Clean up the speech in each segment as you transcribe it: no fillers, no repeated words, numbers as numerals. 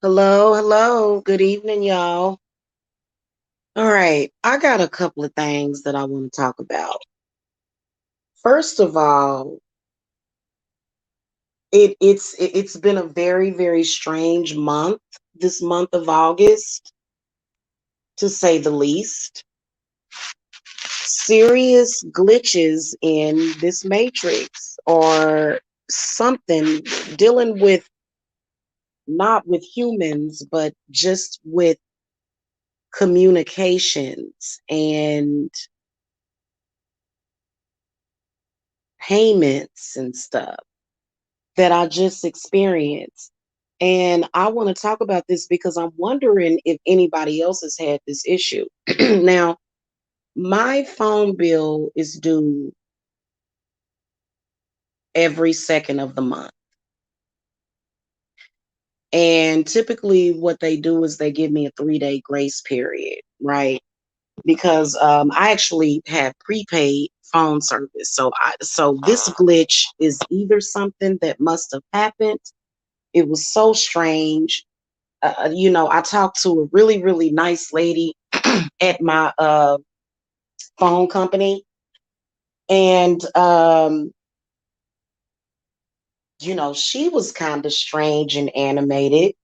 Hello, hello. Good evening, y'all. All right, I got a couple of things that I want to talk about. First of all, it's been a very strange month, this month of August, to say the least. Serious glitches in this matrix or something dealing with not with humans, but just with communications and payments and stuff that I just experienced. And I want to talk about this because I'm wondering if anybody else has had this issue. Now, my phone bill is due every second of the month. And typically, what they do is they give me a 3-day grace period, right? Because I actually have prepaid phone service. So this glitch is either something that must have happened. It was so strange. I talked to a really nice lady at my phone company, and she was kind of strange and animated.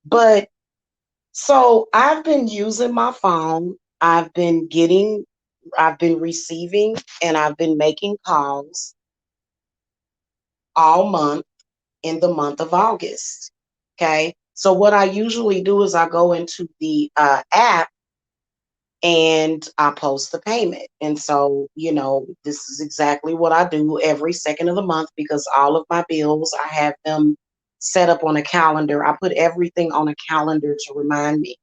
But so I've been using my phone. I've been receiving, and I've been making calls all month in the month of August. Okay. So what I usually do is I go into the app and I post the payment. And so, this is exactly what I do every second of the month because all of my bills, I have them set up on a calendar. I put everything on a calendar to remind me.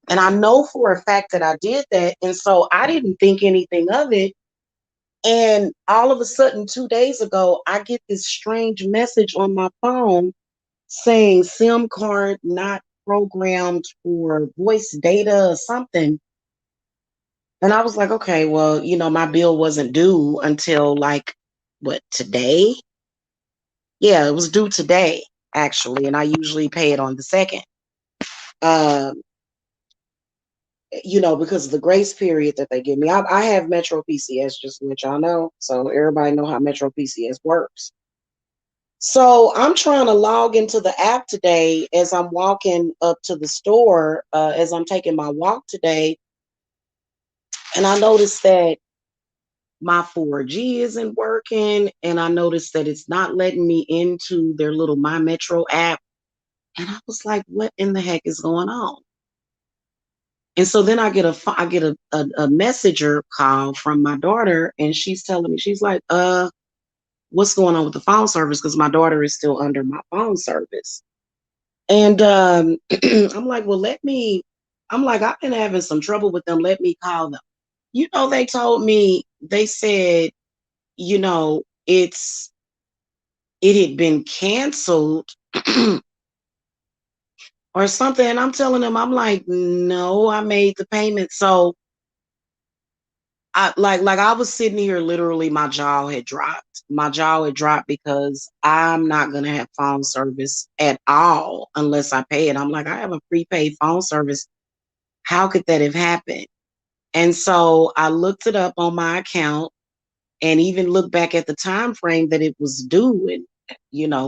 And I know for a fact that I did that. And so I didn't think anything of it. And all of a sudden, 2 days ago, I get this strange message on my phone saying SIM card not programmed for voice data or something. And I was like, okay, well, my bill wasn't due until like what, today? Yeah, it was due today, actually, and I usually pay it on the second. Um, because of the grace period that they give me. I have Metro PCS, just to let y'all know. So everybody know how Metro PCS works. So I'm trying to log into the app today as I'm walking up to the store, as I'm taking my walk today, and I noticed that my 4G isn't working, and I noticed that it's not letting me into their little My Metro app. And I was like, what in the heck is going on? And so then I get a messenger call from my daughter, and she's telling me, she's like, what's going on with the phone service? Because my daughter is still under my phone service. And I'm like, well, I've been having some trouble with them. Let me call them. They told me, they said, it had been canceled or something. And I'm telling them, I'm like, no, I made the payment. So like I was sitting here, literally my jaw had dropped. My jaw had dropped because I'm not gonna have phone service at all unless I pay it. I'm like, I have a prepaid phone service. How could that have happened? And so I looked it up on my account and even looked back at the time frame that it was due, and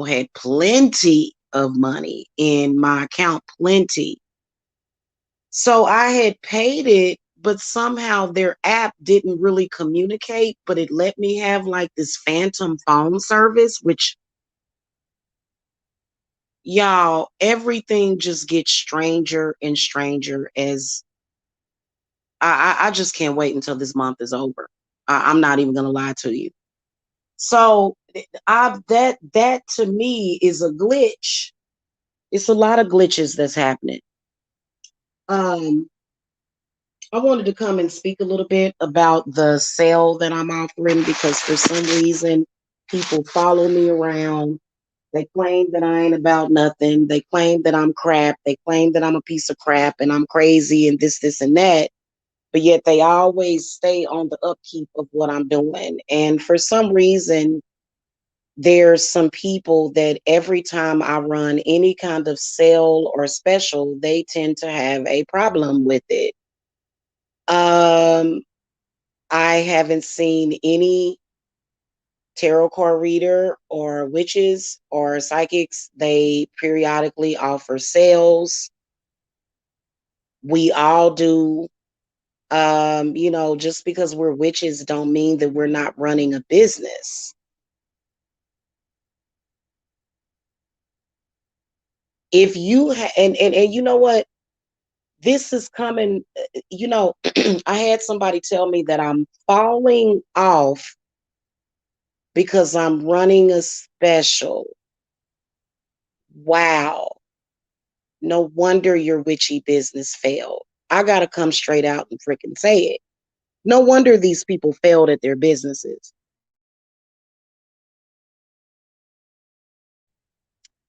had plenty of money in my account, plenty. So I had paid it, but somehow their app didn't really communicate, but it let me have like this phantom phone service, which, y'all, everything just gets stranger and stranger as I just can't wait until this month is over. I'm not even gonna lie to you. So that to me is a glitch. It's a lot of glitches that's happening. Um, I wanted to come and speak a little bit about the sale that I'm offering because for some reason people follow me around. They claim that I ain't about nothing. They claim that I'm crap. They claim that I'm a piece of crap and I'm crazy and this, and that. But yet they always stay on the upkeep of what I'm doing. And for some reason, There's some people that every time I run any kind of sale or special, they tend to have a problem with it. Um, I haven't seen any tarot card reader or witches or psychics. They periodically offer sales. We all do. Just because we're witches don't mean that we're not running a business. If you and you know what, this is coming, I had somebody tell me that I'm falling off because I'm running a special. Wow. No wonder your witchy business failed. I got to come straight out and freaking say it. No wonder these people failed at their businesses.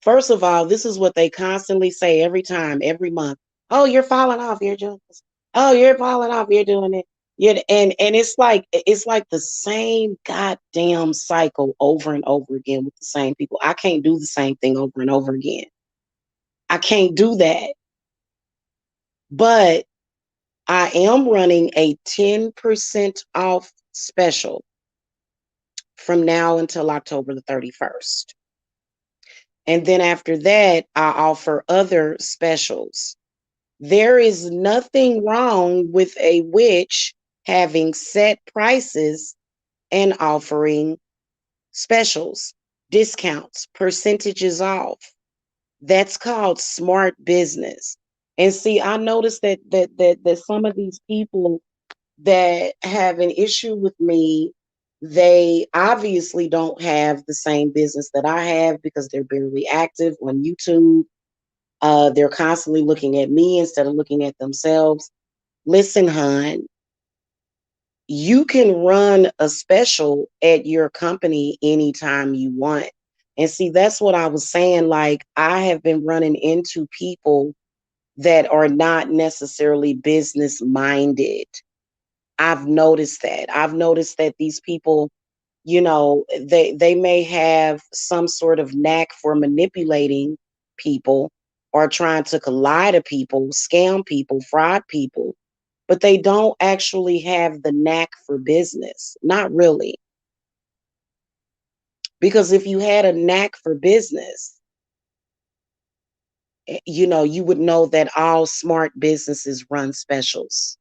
First of all, this is what they constantly say every time, every month. Oh, you're falling off. You're doing this. Oh, you're falling off. You're doing it. Yeah, and it's like the same goddamn cycle over and over again with the same people. I can't do the same thing over and over again. I can't do that. But I am running a 10% off special from now until October the 31st. And then after that, I offer other specials. There is nothing wrong with a witch having set prices and offering specials, discounts, percentages off. That's called smart business. And see, I noticed that some of these people that have an issue with me, they obviously don't have the same business that I have because they're barely active on YouTube. They're constantly looking at me instead of looking at themselves. Listen, hon, you can run a special at your company anytime you want. And see, that's what I was saying. Like, I have been running into people that are not necessarily business minded. I've noticed that. I've noticed that these people, they may have some sort of knack for manipulating people or trying to lie to people, scam people, fraud people, but they don't actually have the knack for business. Not really. Because if you had a knack for business, you would know that all smart businesses run specials.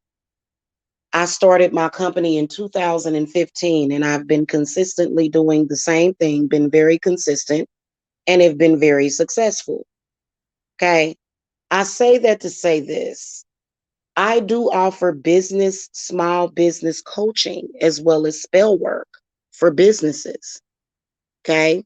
I started my company in 2015 and I've been consistently doing the same thing, been very consistent, and have been very successful. Okay. I say that to say this. I do offer small business coaching as well as spell work for businesses. Okay.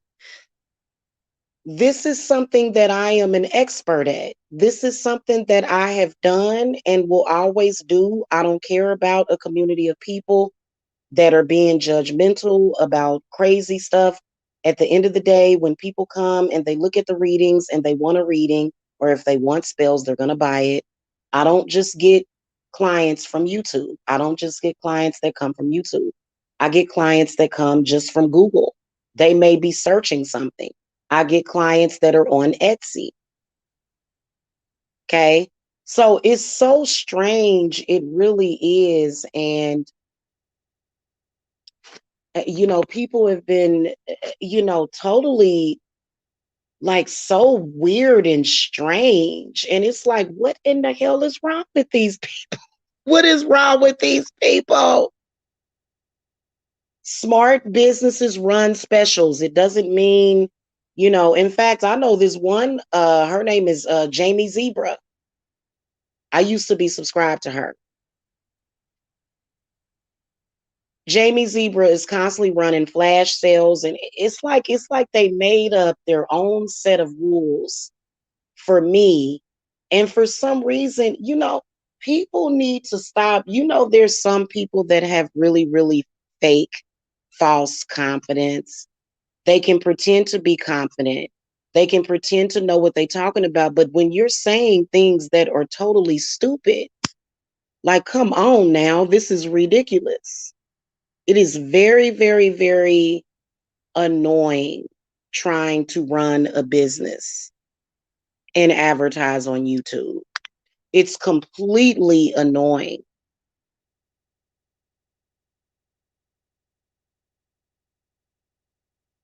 This is something that I am an expert at. This is something that I have done and will always do. I don't care about a community of people that are being judgmental about crazy stuff. At the end of the day, when people come and they look at the readings and they want a reading, or if they want spells, they're going to buy it. I don't just get clients from YouTube. I don't just get clients that come from YouTube. I get clients that come just from Google. They may be searching something. I get clients that are on Etsy. Okay. So it's so strange. It really is. And people have been, totally like so weird and strange. And it's like, what in the hell is wrong with these people? What is wrong with these people? Smart businesses run specials. It doesn't mean, in fact, I know this one, her name is Jamie Zebra. I used to be subscribed to her. Jamie Zebra is constantly running flash sales, and it's like they made up their own set of rules for me. And for some reason, people need to stop. There's some people that have really, really fake, false confidence. They can pretend to be confident. They can pretend to know what they're talking about. But when you're saying things that are totally stupid, like, come on now, this is ridiculous. It is very, very, very annoying trying to run a business and advertise on YouTube. It's completely annoying.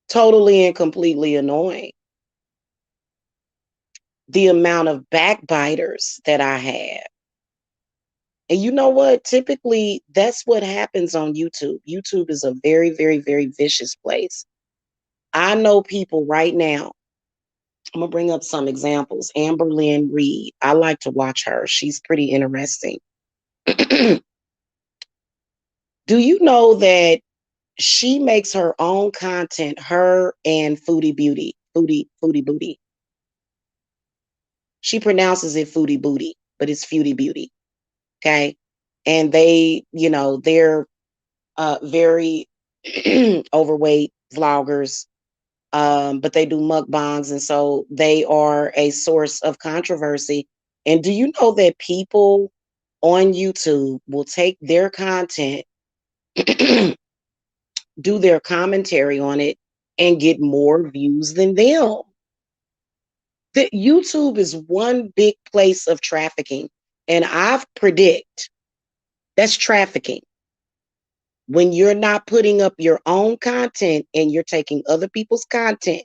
Totally and completely annoying. The amount of backbiters that I have. And you know what? Typically, that's what happens on YouTube. YouTube is a very, very, very vicious place. I know people right now. I'm going to bring up some examples. Amber Lynn Reed. I like to watch her. She's pretty interesting. Do you know that she makes her own content, her and Foodie Beauty, Foodie Booty. She pronounces it Foodie Booty, but it's Foodie Beauty. Okay. And they, they're very overweight vloggers, but they do mukbangs. And so they are a source of controversy. And do you know that people on YouTube will take their content, do their commentary on it, and get more views than them? That YouTube is one big place of trafficking. And I've predict that's trafficking. When you're not putting up your own content and you're taking other people's content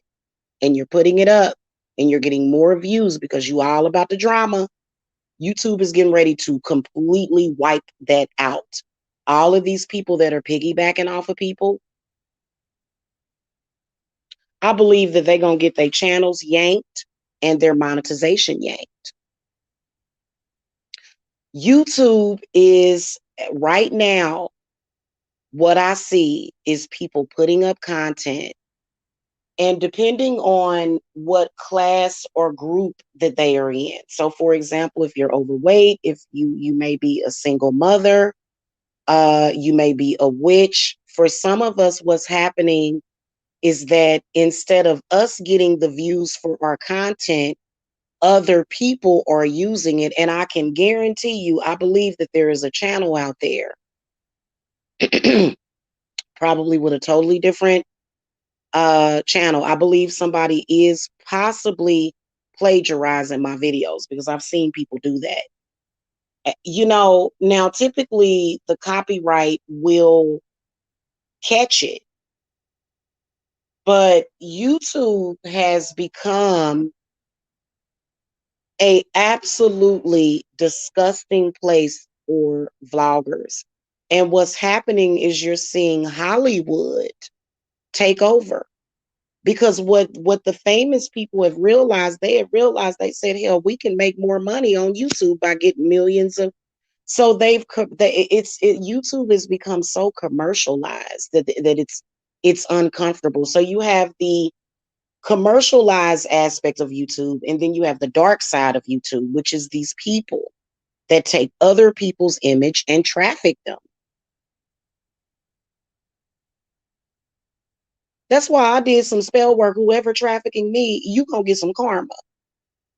and you're putting it up and you're getting more views because you all about the drama, YouTube is getting ready to completely wipe that out. All of these people that are piggybacking off of people, I believe that they're going to get their channels yanked and their monetization yanked. YouTube is right now, what I see is people putting up content, and depending on what class or group that they are in. So for example, if you're overweight, if you may be a single mother, you may be a witch. For some of us, what's happening is that instead of us getting the views for our content, other people are using it. And I can guarantee you, I believe that there is a channel out there, probably with a totally different channel. I believe somebody is possibly plagiarizing my videos because I've seen people do that. Now typically the copyright will catch it, but YouTube has become a absolutely disgusting place for vloggers. And what's happening is you're seeing Hollywood take over. Because what the famous people have realized, they said, hell, we can make more money on YouTube by getting millions of. So YouTube has become so commercialized that it's uncomfortable. So you have the commercialized aspect of YouTube, and then you have the dark side of YouTube, which is these people that take other people's image and traffic them. That's why I did some spell work. Whoever trafficking me, you gonna get some karma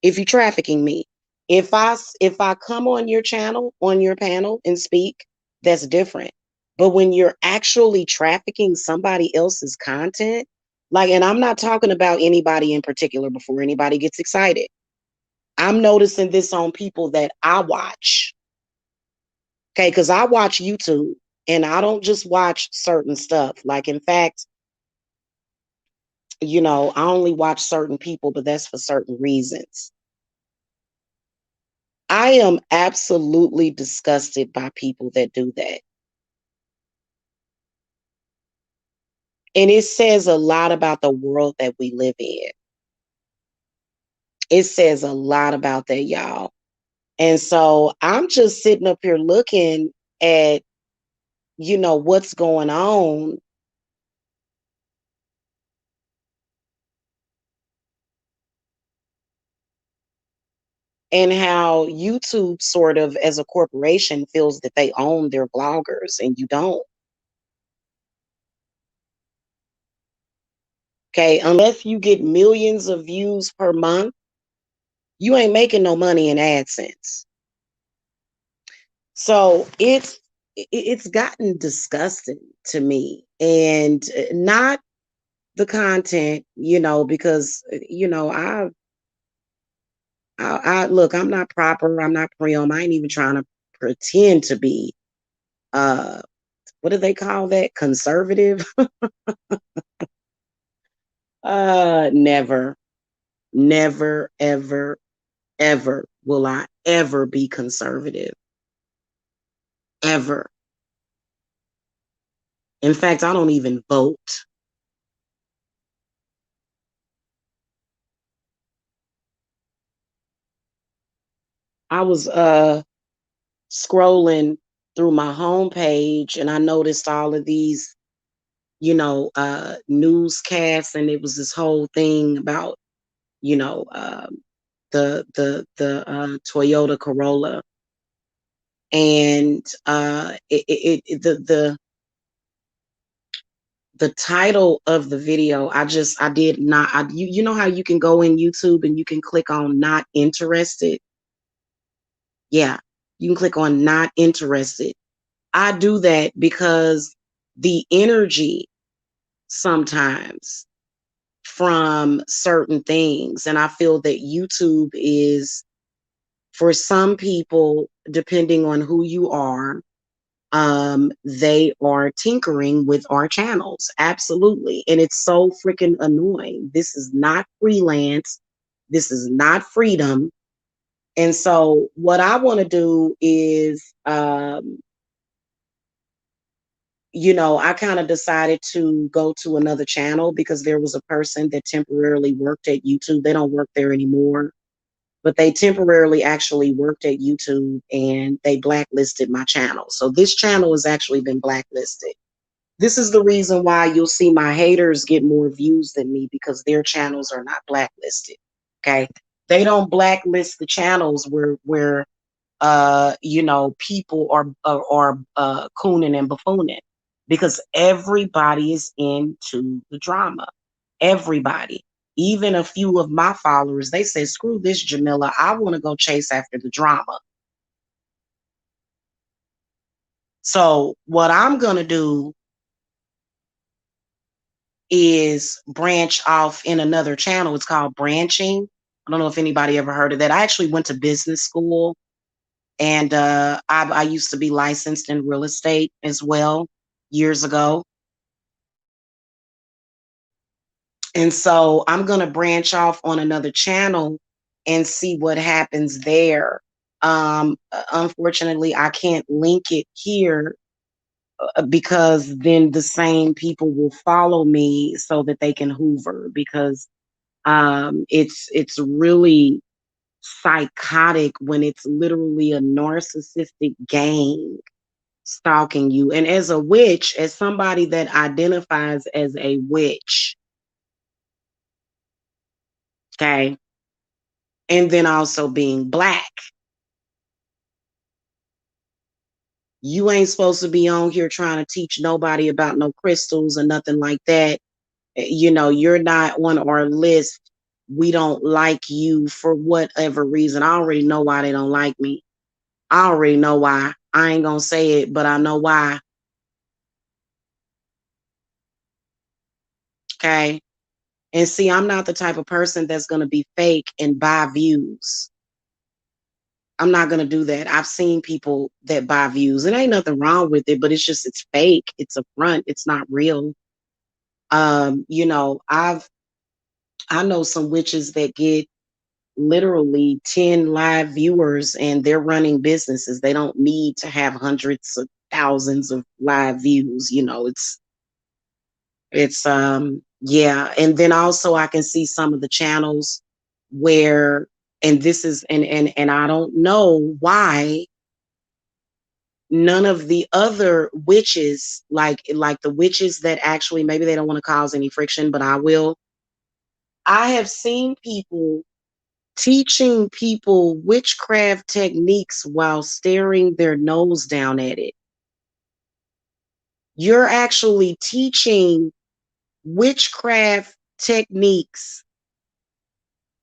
if you trafficking me. If I come on your channel, on your panel and speak, that's different. But when you're actually trafficking somebody else's content, like, and I'm not talking about anybody in particular before anybody gets excited. I'm noticing this on people that I watch. Okay, because I watch YouTube and I don't just watch certain stuff. Like, in fact, I only watch certain people, but that's for certain reasons. I am absolutely disgusted by people that do that. And it says a lot about the world that we live in. It says a lot about that, y'all. And so I'm just sitting up here looking at, what's going on. And how YouTube sort of, as a corporation, feels that they own their bloggers and you don't. Okay, unless you get millions of views per month, you ain't making no money in AdSense. So it's gotten disgusting to me, and not the content, because I look, I'm not proper, I'm not prim, I ain't even trying to pretend to be uh what do they call that? Conservative? Never, never, ever, ever will I ever be conservative. Ever. In fact, I don't even vote. I was scrolling through my homepage and I noticed all of these, newscasts, and it was this whole thing about, you know, the Toyota Corolla, and the title of the video, I did not, you know how you can go in YouTube and you can click on not interested. Yeah, you can click on not interested. I do that because the energy sometimes from certain things, and I feel that YouTube is, for some people, depending on who you are, they are tinkering with our channels. Absolutely. And it's so freaking annoying. This is not freelance. This is not freedom. And so what I want to do is, I kind of decided to go to another channel because there was a person that temporarily worked at YouTube. They don't work there anymore, but they temporarily actually worked at YouTube and they blacklisted my channel. So this channel has actually been blacklisted. This is the reason why you'll see my haters get more views than me, because their channels are not blacklisted. Okay. They don't blacklist the channels where people are cooning and buffooning, because everybody is into the drama. Everybody. Even a few of my followers, they say, screw this, Jamila. I want to go chase after the drama. So what I'm gonna do is branch off in another channel. It's called branching. I don't know if anybody ever heard of that. I actually went to business school, and I used to be licensed in real estate as well years ago. And so I'm going to branch off on another channel and see what happens there. Unfortunately, I can't link it here because then the same people will follow me so that they can hoover, because it's really psychotic when it's literally a narcissistic gang stalking you. And as a witch, as somebody that identifies as a witch, okay, and then also being black, you ain't supposed to be on here trying to teach nobody about no crystals or nothing like that. You're not on our list. We don't like you for whatever reason. I already know why they don't like me. I already know why. I ain't gonna say it, but I know why. Okay. And see, I'm not the type of person that's gonna be fake and buy views. I'm not gonna do that. I've seen people that buy views. And ain't nothing wrong with it, but it's fake. It's a front. It's not real. I know some witches that get literally 10 live viewers and they're running businesses. They don't need to have hundreds of thousands of live views. It's yeah. And then also I can see some of the channels where, and this is and I don't know why none of the other witches, like the witches that actually, maybe they don't want to cause any friction, but I will. I have seen people teaching people witchcraft techniques while staring their nose down at it. You're actually teaching witchcraft techniques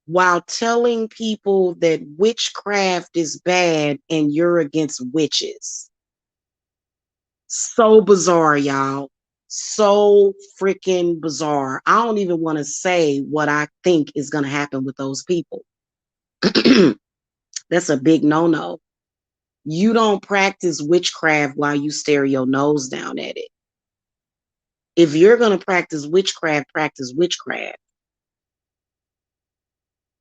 while telling people that witchcraft is bad and you're against witches. So bizarre, y'all. So freaking bizarre. I don't even want to say what I think is going to happen with those people. That's a big no-no. You don't practice witchcraft while you stare your nose down at it. If you're going to practice witchcraft, practice witchcraft.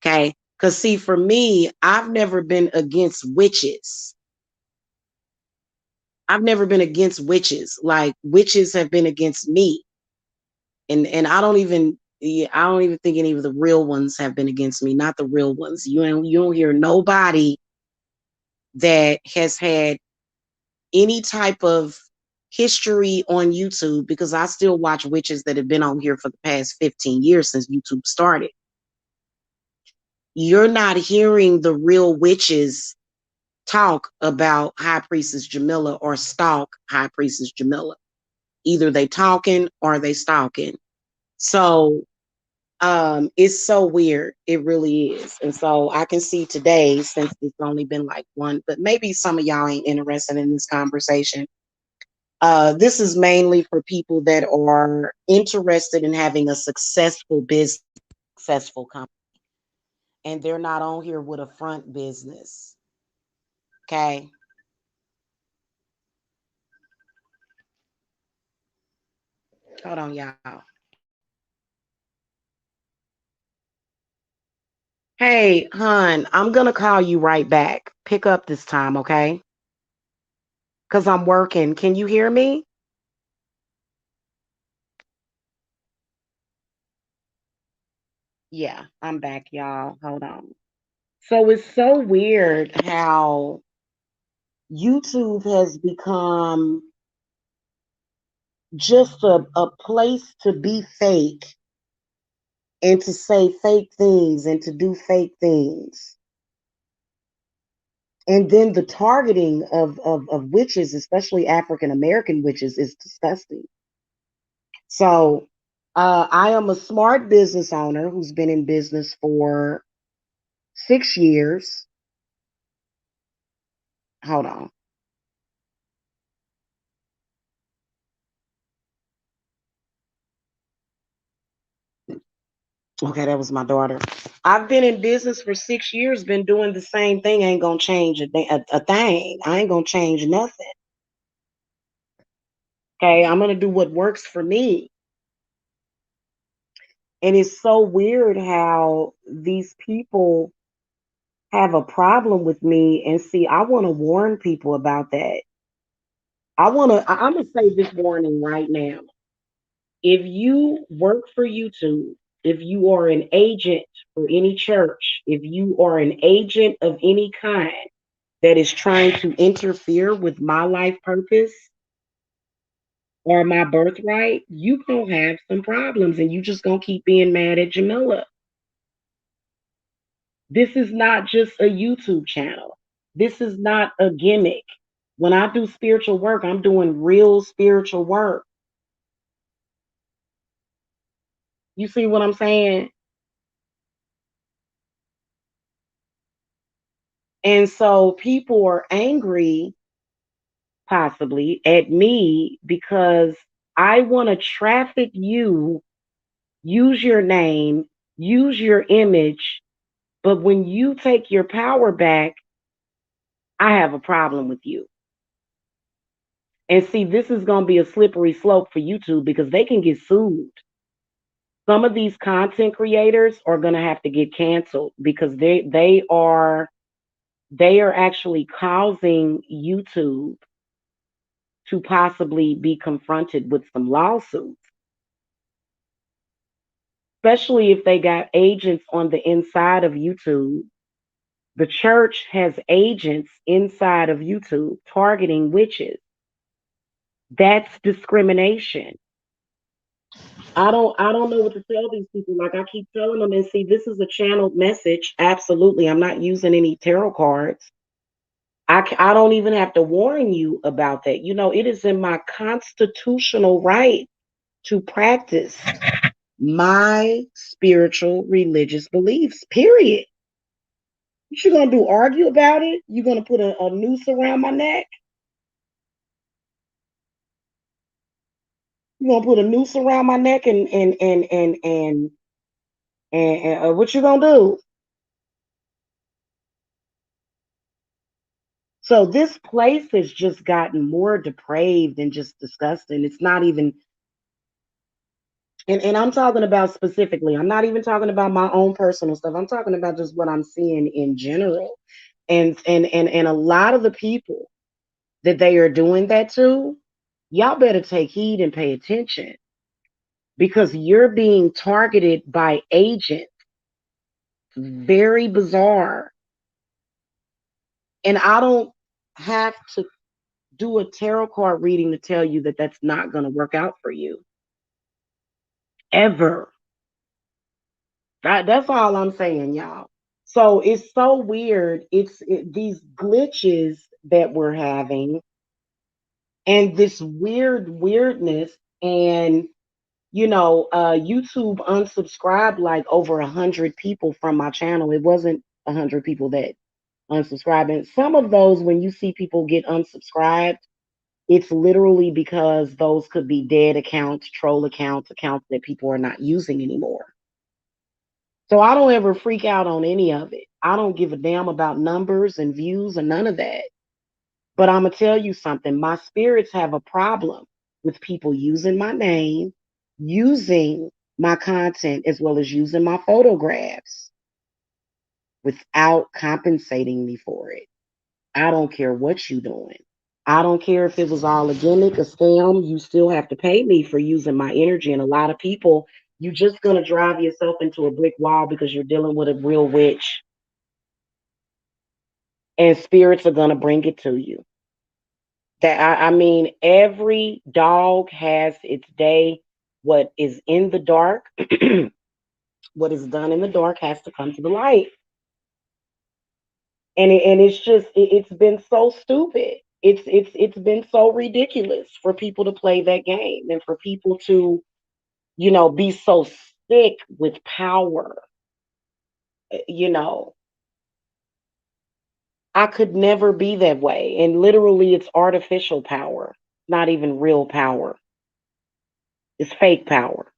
Okay? Because, see, for me, I've never been against witches. I've never been against witches. Like, witches have been against me. And I don't even, yeah, I don't even think any of the real ones have been against me. Not the real ones. You don't hear nobody that has had any type of history on YouTube, because I still watch witches that have been on here for the past 15 years since YouTube started. You're not hearing the real witches talk about High Priestess Jamila or stalk High Priestess Jamila. Either they talking or they stalking. So it's so weird. It really is. And so I can see today, since it's only been like one, but maybe some of y'all ain't interested in this conversation. This is mainly for people that are interested in having a successful business, successful company, and they're not on here with a front business. Okay. Hold on, y'all. Hey, hun, I'm gonna call you right back. Pick up this time, okay? Because I'm working. Can you hear me? Yeah, I'm back, y'all. Hold on. So it's so weird how YouTube has become just a place to be fake and to say fake things and to do fake things. And then the targeting of witches, especially African American witches, is disgusting. So I am a smart business owner who's been in business for 6 years. Hold on. Okay, that was my daughter. I've been in business for 6 years, been doing the same thing. Ain't gonna change a thing. I ain't gonna change nothing. Okay, I'm gonna do what works for me. And it's so weird how these people have a problem with me. And see, I want to warn people about that. I'm gonna say this warning right now. If you work for YouTube, if you are an agent for any church, if you are an agent of any kind that is trying to interfere with my life purpose or my birthright, you gonna have some problems and you just gonna keep being mad at Jamila. This is not just a YouTube channel. This is not a gimmick. When I do spiritual work, I'm doing real spiritual work. You see what I'm saying? And so people are angry, possibly, at me because I want to traffic you, use your name, use your image. But when you take your power back, I have a problem with you. And see, this is going to be a slippery slope for YouTube because they can get sued. Some of these content creators are going to have to get canceled because they are actually causing YouTube to possibly be confronted with some lawsuits, especially if they got agents on the inside of YouTube. The church has agents inside of YouTube targeting witches. That's discrimination. I don't know what to tell these people. Like I keep telling them, and see, this is a channeled message. Absolutely. I'm not using any tarot cards. I don't even have to warn you about that. It is in my constitutional right to practice my spiritual religious beliefs, period. What you gonna do? Argue about it? You gonna put a noose around my neck? You gonna put a noose around my neck and what you gonna do? So this place has just gotten more depraved and just disgusting. It's not even, and I'm talking about specifically. I'm not even talking about my own personal stuff. I'm talking about just what I'm seeing in general. And a lot of the people that they are doing that to, y'all better take heed and pay attention because you're being targeted by agents. Very bizarre. And I don't have to do a tarot card reading to tell you that that's not going to work out for you ever. That's all I'm saying, y'all. So it's so weird. These glitches that we're having and this weirdness. And YouTube unsubscribed like over 100 people from my channel. It wasn't 100 people that unsubscribed, and some of those, when you see people get unsubscribed, it's literally because those could be dead accounts, troll accounts, accounts that people are not using anymore. So I don't ever freak out on any of it. I don't give a damn about numbers and views or none of that. But I'm going to tell you something. My spirits have a problem with people using my name, using my content, as well as using my photographs without compensating me for it. I don't care what you're doing. I don't care if it was all a gimmick, a scam. You still have to pay me for using my energy. And a lot of people, you're just going to drive yourself into a brick wall because you're dealing with a real witch, and spirits are going to bring it to you. I mean, every dog has its day. What is in the dark, what is done in the dark has to come to the light. And it's just it's been so stupid. It's been so ridiculous for people to play that game and for people to, be so sick with power. You know, I could never be that way. And literally, it's artificial power, not even real power. It's fake power.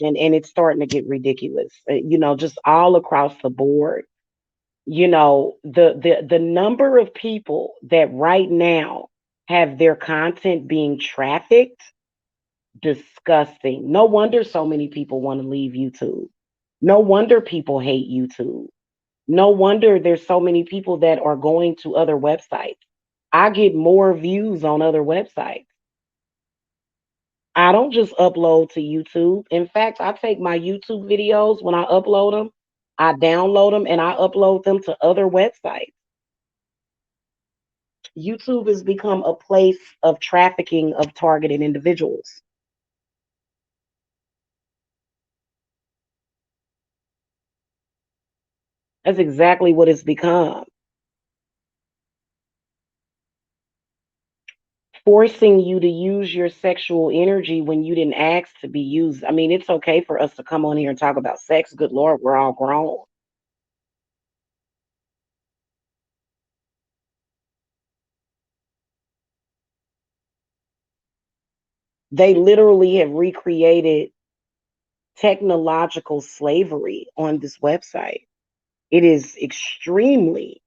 And it's starting to get ridiculous, just all across the board. The number of people that right now have their content being trafficked, disgusting. No wonder so many people want to leave YouTube. No wonder people hate YouTube. No wonder there's so many people that are going to other websites. I get more views on other websites. I don't just upload to YouTube. In fact, I take my YouTube videos when I upload them, I download them and I upload them to other websites. YouTube has become a place of trafficking of targeted individuals. That's exactly what it's become. Forcing you to use your sexual energy when you didn't ask to be used. I mean, it's okay for us to come on here and talk about sex. Good Lord, we're all grown. They literally have recreated technological slavery on this website. It is extremely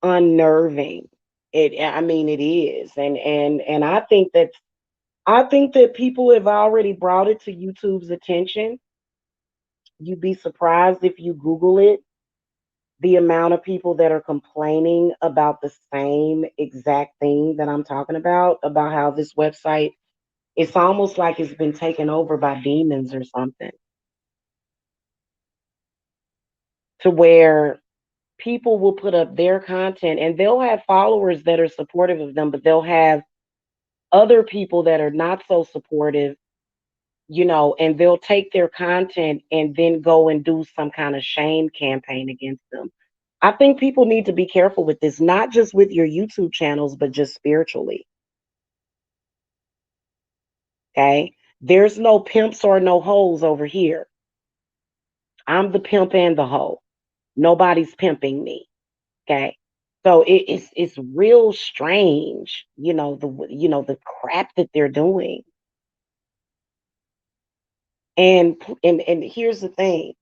unnerving. I mean, it is. And I think that people have already brought it to YouTube's attention. You'd be surprised if you Google it, the amount of people that are complaining about the same exact thing that I'm talking about how this website, it's almost like it's been taken over by demons or something, to where people will put up their content and they'll have followers that are supportive of them, but they'll have other people that are not so supportive, and they'll take their content and then go and do some kind of shame campaign against them. I think people need to be careful with this, not just with your YouTube channels, but just spiritually. Okay. There's no pimps or no hoes over here. I'm the pimp and the hoe. Nobody's pimping me. Okay. So it's real strange, the crap that they're doing. And here's the thing: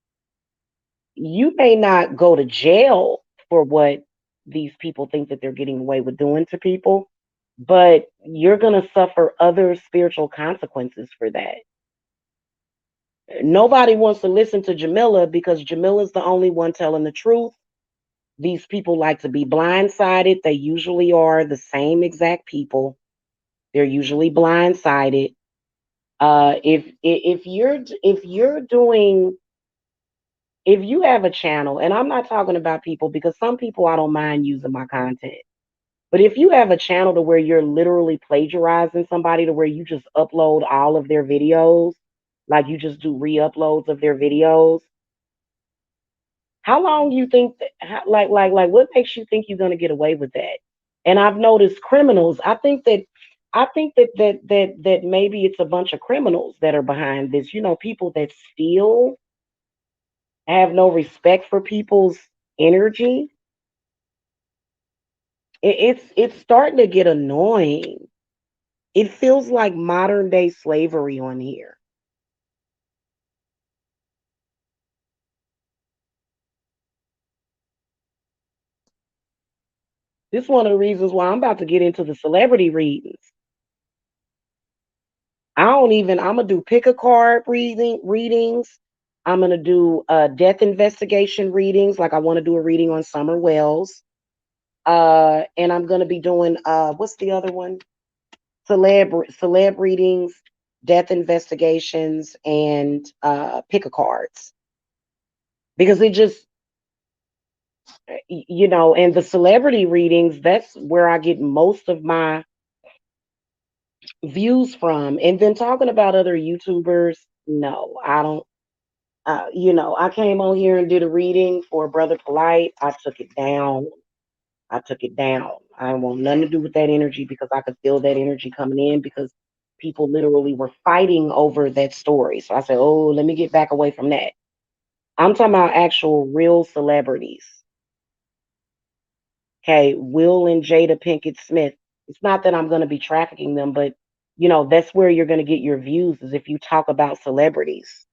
you may not go to jail for what these people think that they're getting away with doing to people, but you're going to suffer other spiritual consequences for that. Nobody wants to listen to Jamila because Jamila's the only one telling the truth. These people like to be blindsided. They usually are the same exact people. They're usually blindsided. If you're doing, if you have a channel, and I'm not talking about people, because some people I don't mind using my content, but if you have a channel to where you're literally plagiarizing somebody, to where you just upload all of their videos, like you just do re-uploads of their videos, how long you think that, like what makes you think you're going to get away with that? And I've noticed criminals. I think that maybe it's a bunch of criminals that are behind this. People that steal, have no respect for people's energy. It's starting to get annoying. It feels like modern day slavery on here. This is one of the reasons why I'm about to get into the celebrity readings. I'm gonna do pick a card readings. I'm gonna do death investigation readings. Like I want to do a reading on Summer Wells. And I'm gonna be doing what's the other one? Celeb readings, death investigations, and pick a cards. Because it just, and the celebrity readings, that's where I get most of my views from. And then talking about other YouTubers, no, I don't. I came on here and did a reading for Brother Polite. I took it down. I took it down. I don't want nothing to do with that energy because I could feel that energy coming in because people literally were fighting over that story. So I said, oh, let me get back away from that. I'm talking about actual real celebrities. Okay, Will and Jada Pinkett Smith. It's not that I'm going to be trafficking them, but that's where you're going to get your views is if you talk about celebrities.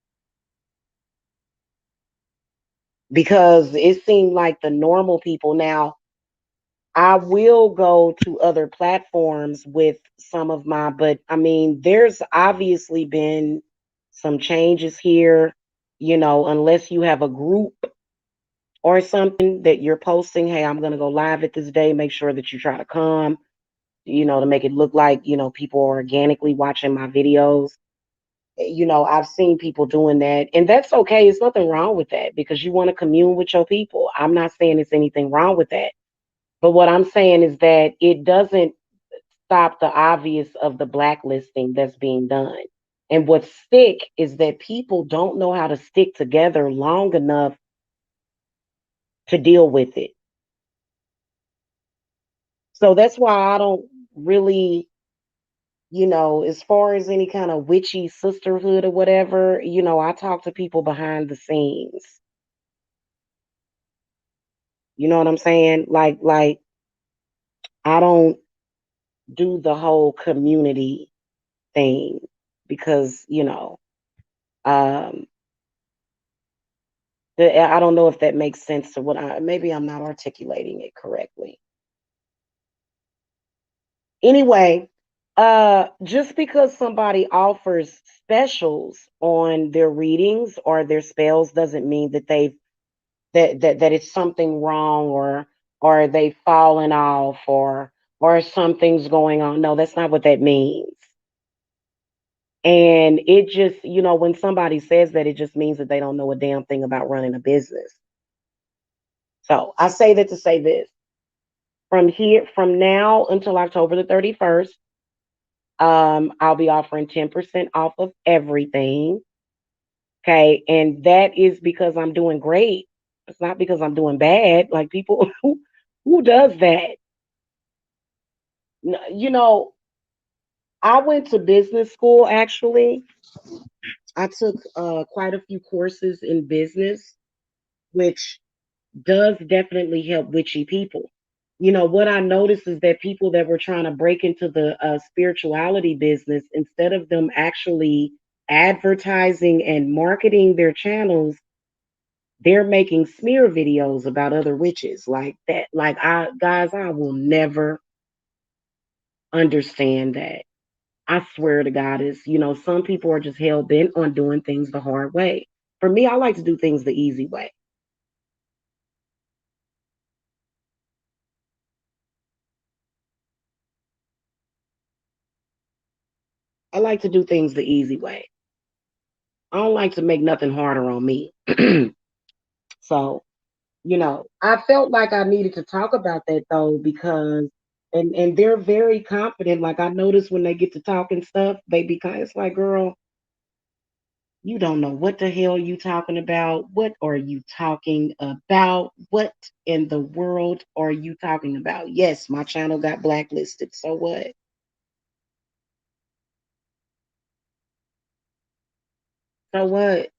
Because it seemed like the normal people now, I will go to other platforms with some of my, but I mean, there's obviously been some changes here, unless you have a group or something that you're posting, hey, I'm going to go live at this day, make sure that you try to come, to make it look like, people are organically watching my videos. I've seen people doing that, and that's okay. There's nothing wrong with that because you want to commune with your people. I'm not saying there's anything wrong with that. But what I'm saying is that it doesn't stop the obvious of the blacklisting that's being done. And what's sick is that people don't know how to stick together long enough to deal with it. So that's why I don't really, as far as any kind of witchy sisterhood or whatever, I talk to people behind the scenes. You know what I'm saying? Like I don't do the whole community thing because, um I don't know if that makes sense to what maybe I'm not articulating it correctly. Anyway, just because somebody offers specials on their readings or their spells doesn't mean that that it's something wrong or they've fallen off or something's going on. No, that's not what that means. And it just, when somebody says that, it just means that they don't know a damn thing about running a business. So I say that to say this: from now until October the 31st, I'll be offering 10% off of everything. Okay. And that is because I'm doing great. It's not because I'm doing bad. Like people who does that? You know, I went to business school actually. I took quite a few courses in business, which does definitely help witchy people. What I noticed is that people that were trying to break into the spirituality business, instead of them actually advertising and marketing their channels, they're making smear videos about other witches like that. Like, I will never understand that. I swear to God, some people are just hell bent on doing things the hard way. For me, I like to do things the easy way. I like to do things the easy way. I don't like to make nothing harder on me. So, I felt like I needed to talk about that though, because and they're very confident. Like, I notice when they get to talking stuff, they be kind. It's like, girl, you don't know what the hell you talking about. What are you talking about? What in the world are you talking about? Yes, my channel got blacklisted. So what? So what?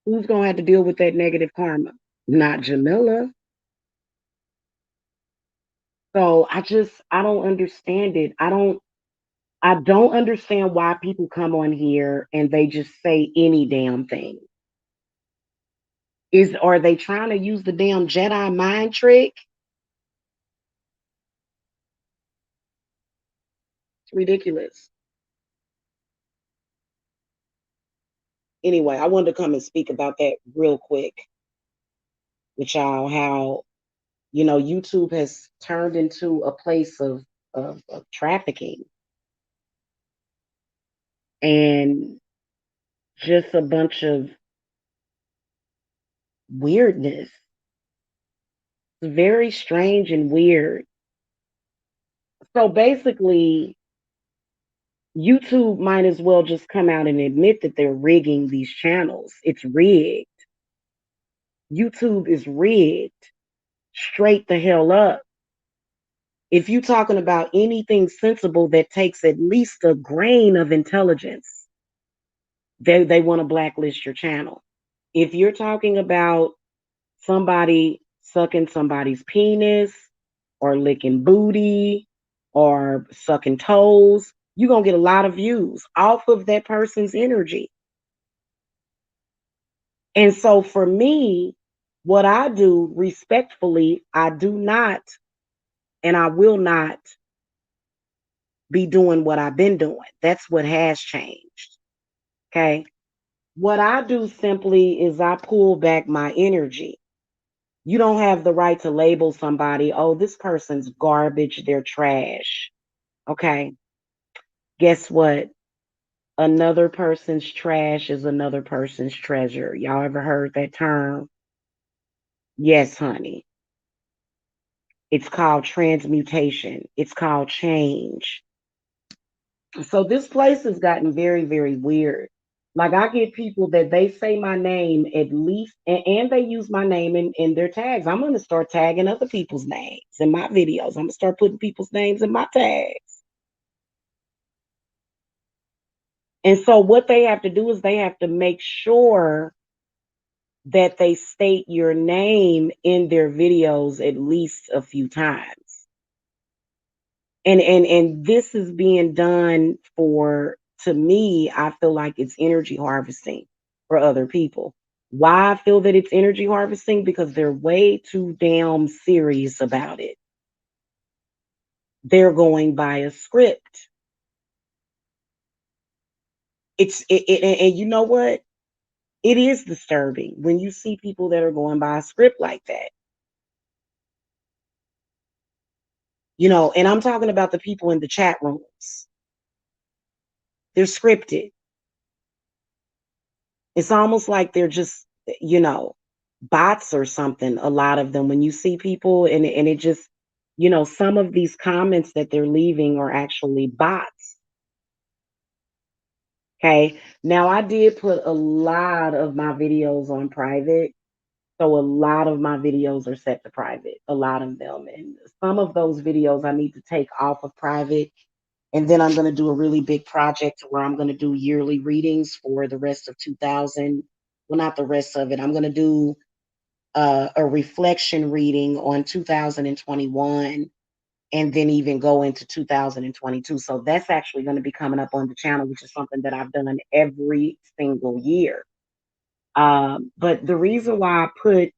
Who's gonna have to deal with that negative karma? Not Jamila. So I don't understand it. I don't understand why people come on here and they just say any damn thing. Are they trying to use the damn Jedi mind trick? It's ridiculous. Anyway, I wanted to come and speak about that real quick with y'all. How YouTube has turned into a place of trafficking and just a bunch of weirdness. It's very strange and weird. So basically, YouTube might as well just come out and admit that they're rigging these channels. It's rigged. YouTube is rigged. Straight the hell up. If you're talking about anything sensible that takes at least a grain of intelligence, they want to blacklist your channel. If you're talking about somebody sucking somebody's penis or licking booty or sucking toes, you're going to get a lot of views off of that person's energy. And so for me, what I do respectfully, I do not and I will not be doing what I've been doing. That's what has changed. Okay. What I do simply is I pull back my energy. You don't have the right to label somebody, oh, this person's garbage, they're trash. Okay. Guess what? Another person's trash is another person's treasure. Y'all ever heard that term? Yes, honey. It's called transmutation. It's called change. So this place has gotten very, very weird. Like, I get people that they say my name at least, and they use my name in their tags. I'm going to start tagging other people's names in my videos. I'm going to start putting people's names in my tags. And so what they have to do is they have to make sure that they state your name in their videos at least a few times. And this is being done for, to me, I feel like it's energy harvesting for other people. Why I feel that it's energy harvesting? Because they're way too damn serious about it. They're going by a script. And you know what? It is disturbing when you see people that are going by a script like that. And I'm talking about the people in the chat rooms. They're scripted. It's almost like they're just, bots or something. A lot of them, when you see people and it just, some of these comments that they're leaving are actually bots. Okay. Now, I did put a lot of my videos on private. So a lot of my videos are set to private, a lot of them. And some of those videos I need to take off of private. And then I'm going to do a really big project where I'm going to do yearly readings for the rest of 2000. Well, not the rest of it. I'm going to do a reflection reading on 2021 and then even go into 2022. So that's actually going to be coming up on the channel, which is something that I've done every single year. But the reason why I put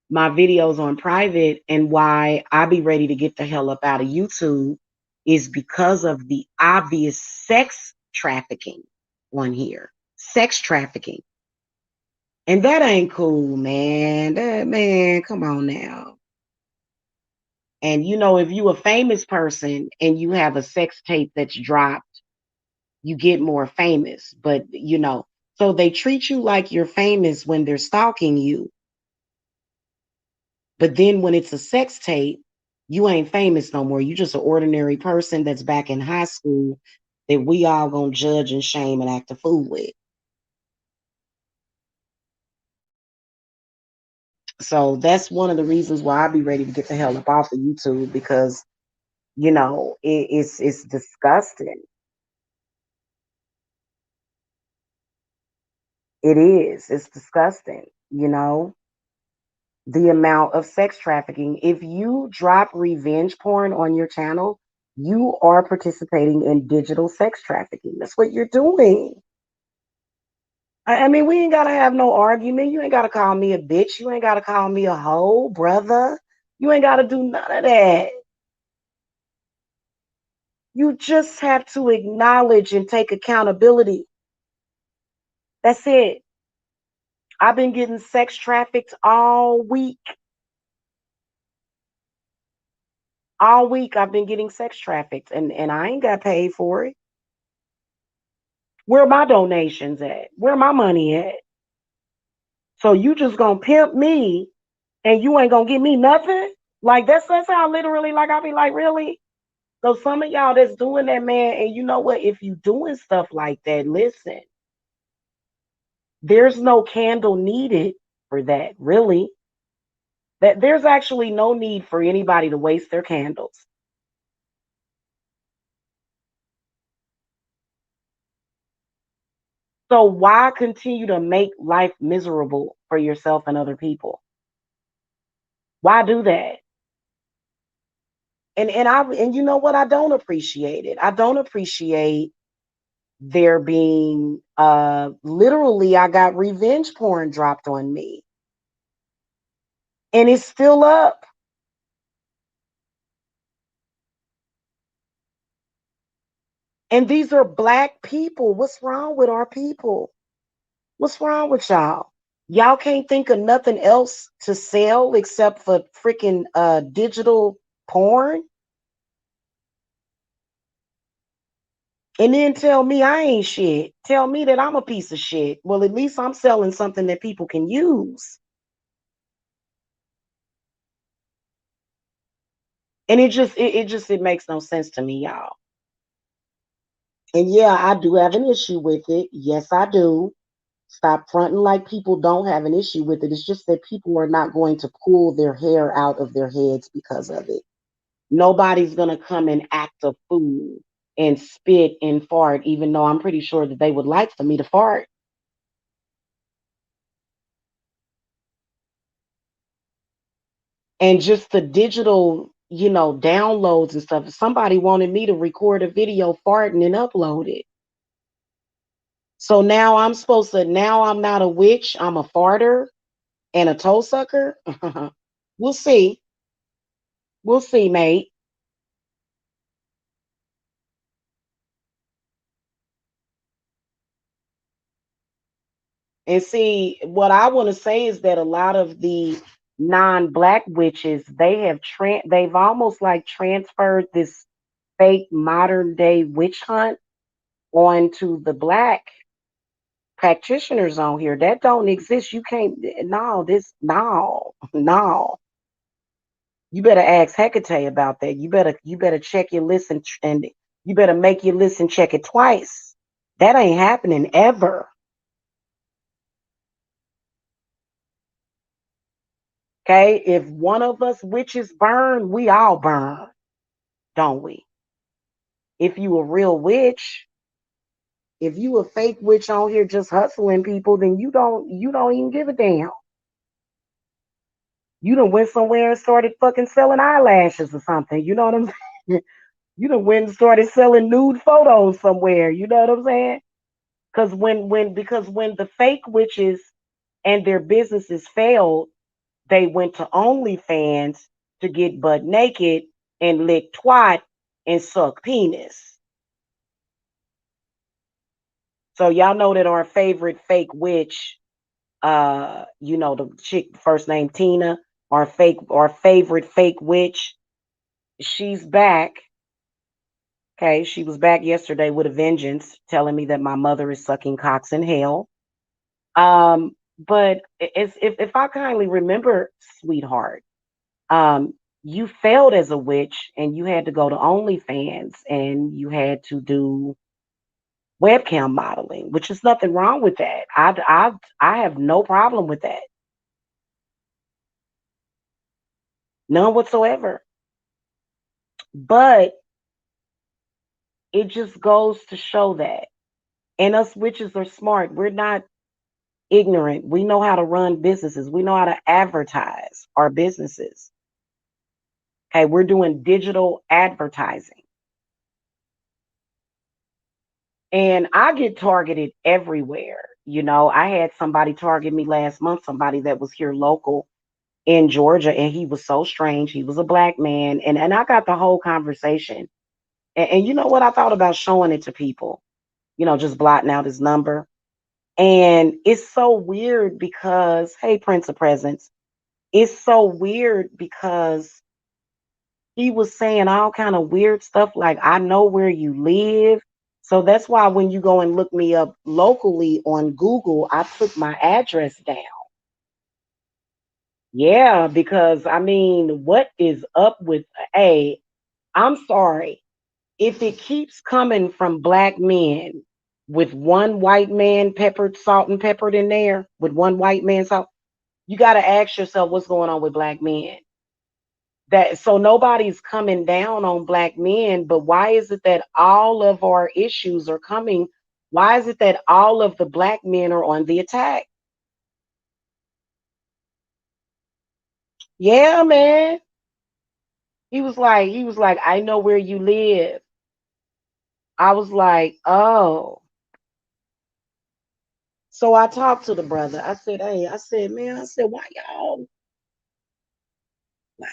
my videos on private and why I be ready to get the hell up out of YouTube is because of the obvious sex trafficking on here. Sex trafficking. And that ain't cool, man. That man, come on now. And you know, if you a famous person and you have a sex tape that's dropped, you get more famous. But you know, so they treat you like you're famous when they're stalking you. But then when it's a sex tape, you ain't famous no more. You just an ordinary person that's back in high school that we all gonna judge and shame and act a fool with. So that's one of the reasons why I be ready to get the hell up off of YouTube because you know it's disgusting. It is. It's disgusting. You know the amount of sex trafficking. If you drop revenge porn on your channel, you are participating in digital sex trafficking. That's what you're doing. I mean, we ain't gotta have no argument. You ain't gotta call me a bitch. You ain't gotta call me a hoe, brother. You ain't gotta do none of that. You just have to acknowledge and take accountability. That's it. I've been getting sex trafficked all week. All week I've been getting sex trafficked and I ain't got paid for it. Where my donations at? Where my money at? So you just gonna pimp me and you ain't gonna give me nothing? Like that's how literally like I be like, really? So some of y'all that's doing that, man, and you know what? If you doing stuff like that, listen, there's no candle needed for that, really. That there's actually no need for anybody to waste their candles. So why continue to make life miserable for yourself and other people? Why do that? And you know what? I don't appreciate it. I don't appreciate there being literally I got revenge porn dropped on me. And it's still up. And these are black people. What's wrong with our people? What's wrong with y'all? Y'all can't think of nothing else to sell except for freaking digital porn? And then tell me I ain't shit. Tell me that I'm a piece of shit. Well, at least I'm selling something that people can use. And it makes no sense to me, y'all. And yeah, I do have an issue with it. Yes, I do. Stop fronting like people don't have an issue with it. It's just that people are not going to pull their hair out of their heads because of it. Nobody's going to come and act a fool and spit and fart, even though I'm pretty sure that they would like for me to fart. And just the digital, downloads and stuff. If somebody wanted me to record a video farting and upload it. So now I'm not a witch, I'm a farter and a toe sucker. We'll see. We'll see, mate. And see, what I want to say is that a lot of the non-black witches, they've almost like transferred this fake modern day witch hunt onto the black practitioners on here. That don't exist. You can't no. You better ask Hecate about that. You better check your list and you better make your list and check it twice. That ain't happening ever. Okay? If one of us witches burn, we all burn, don't we? If you a real witch, if you a fake witch on here just hustling people, then you don't even give a damn. You done went somewhere and started fucking selling eyelashes or something. You know what I'm saying? You done went and started selling nude photos somewhere. You know what I'm saying? Because when the fake witches and their businesses failed, they went to OnlyFans to get butt naked and lick twat and suck penis. So y'all know that our favorite fake witch, the chick first name Tina, our favorite fake witch, she's back. Okay, she was back yesterday with a vengeance, telling me that my mother is sucking cocks in hell. But if I kindly remember, sweetheart, um, you failed as a witch and you had to go to OnlyFans and you had to do webcam modeling, which is nothing wrong with that. I have no problem with that, none whatsoever. But it just goes to show that, and us witches are smart. We're not ignorant. We know how to run businesses. We know how to advertise our businesses. Okay, we're doing digital advertising. And I get targeted everywhere. I had somebody target me last month, somebody that was here local in Georgia, and he was so strange. He was a black man. And I got the whole conversation. And you know what? I thought about showing it to people, just blotting out his number. And it's so weird because, hey, Prince of Presence, it's so weird because he was saying all kind of weird stuff like, I know where you live. So that's why when you go and look me up locally on Google, I put my address down. Yeah, because I mean, what is up with a? I'm sorry. If it keeps coming from black men with one white man peppered, salt and peppered in there, with one white man salt, you got to ask yourself what's going on with black men. That so nobody's coming down on black men, but why is it that all of our issues are coming? Why is it that all of the black men are on the attack? Yeah, man. He was like, I know where you live. I was like, oh. So I talked to the brother. I said, hey, I said, man, I said, why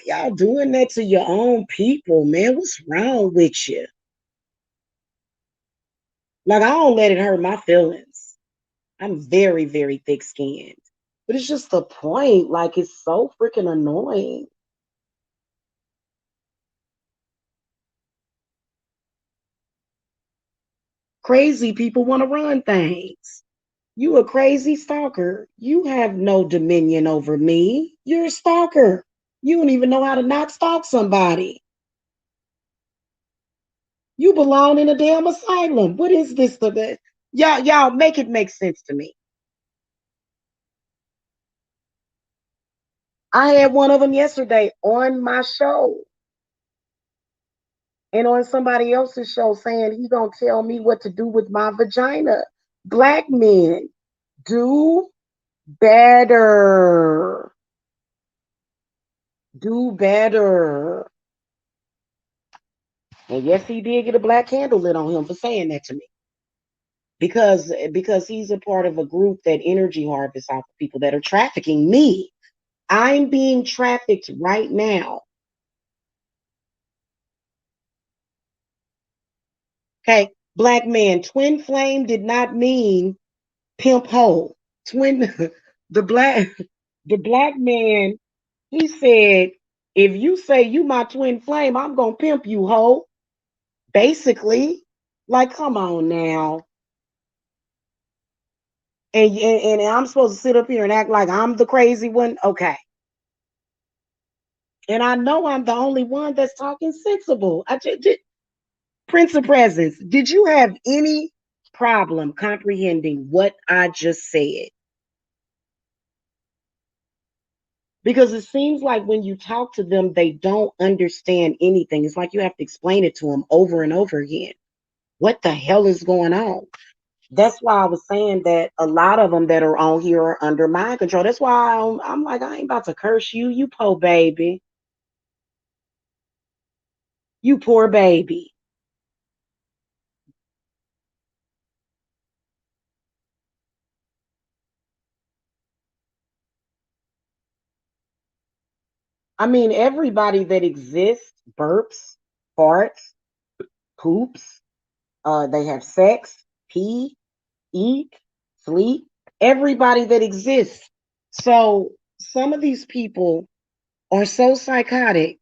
y'all doing that to your own people, man? What's wrong with you? Like, I don't let it hurt my feelings. I'm very, very thick skinned. But it's just the point. Like, it's so freaking annoying. Crazy people want to run things. You a crazy stalker. You have no dominion over me. You're a stalker. You don't even know how to not stalk somebody. You belong in a damn asylum. What is this? Y'all make it make sense to me. I had one of them yesterday on my show and on somebody else's show saying he gonna tell me what to do with my vagina. Black men, do better. Do better. And yes, he did get a black candle lit on him for saying that to me. Because he's a part of a group that energy harvests off of people that are trafficking me. I'm being trafficked right now. Okay. Black man, twin flame did not mean pimp hole. Twin the black the black man, he said, if you say you my twin flame, I'm gonna pimp you, hoe. Basically. Like, come on now. And I'm supposed to sit up here and act like I'm the crazy one. Okay. And I know I'm the only one that's talking sensible. Prince of Presence, did you have any problem comprehending what I just said? Because it seems like when you talk to them, they don't understand anything. It's like you have to explain it to them over and over again. What the hell is going on? That's why I was saying that a lot of them that are on here are under mind control. That's why I'm like, I ain't about to curse you, you poor baby, you poor baby. I mean, everybody that exists burps, farts, poops, they have sex, pee, eat, sleep. Everybody that exists. So some of these people are so psychotic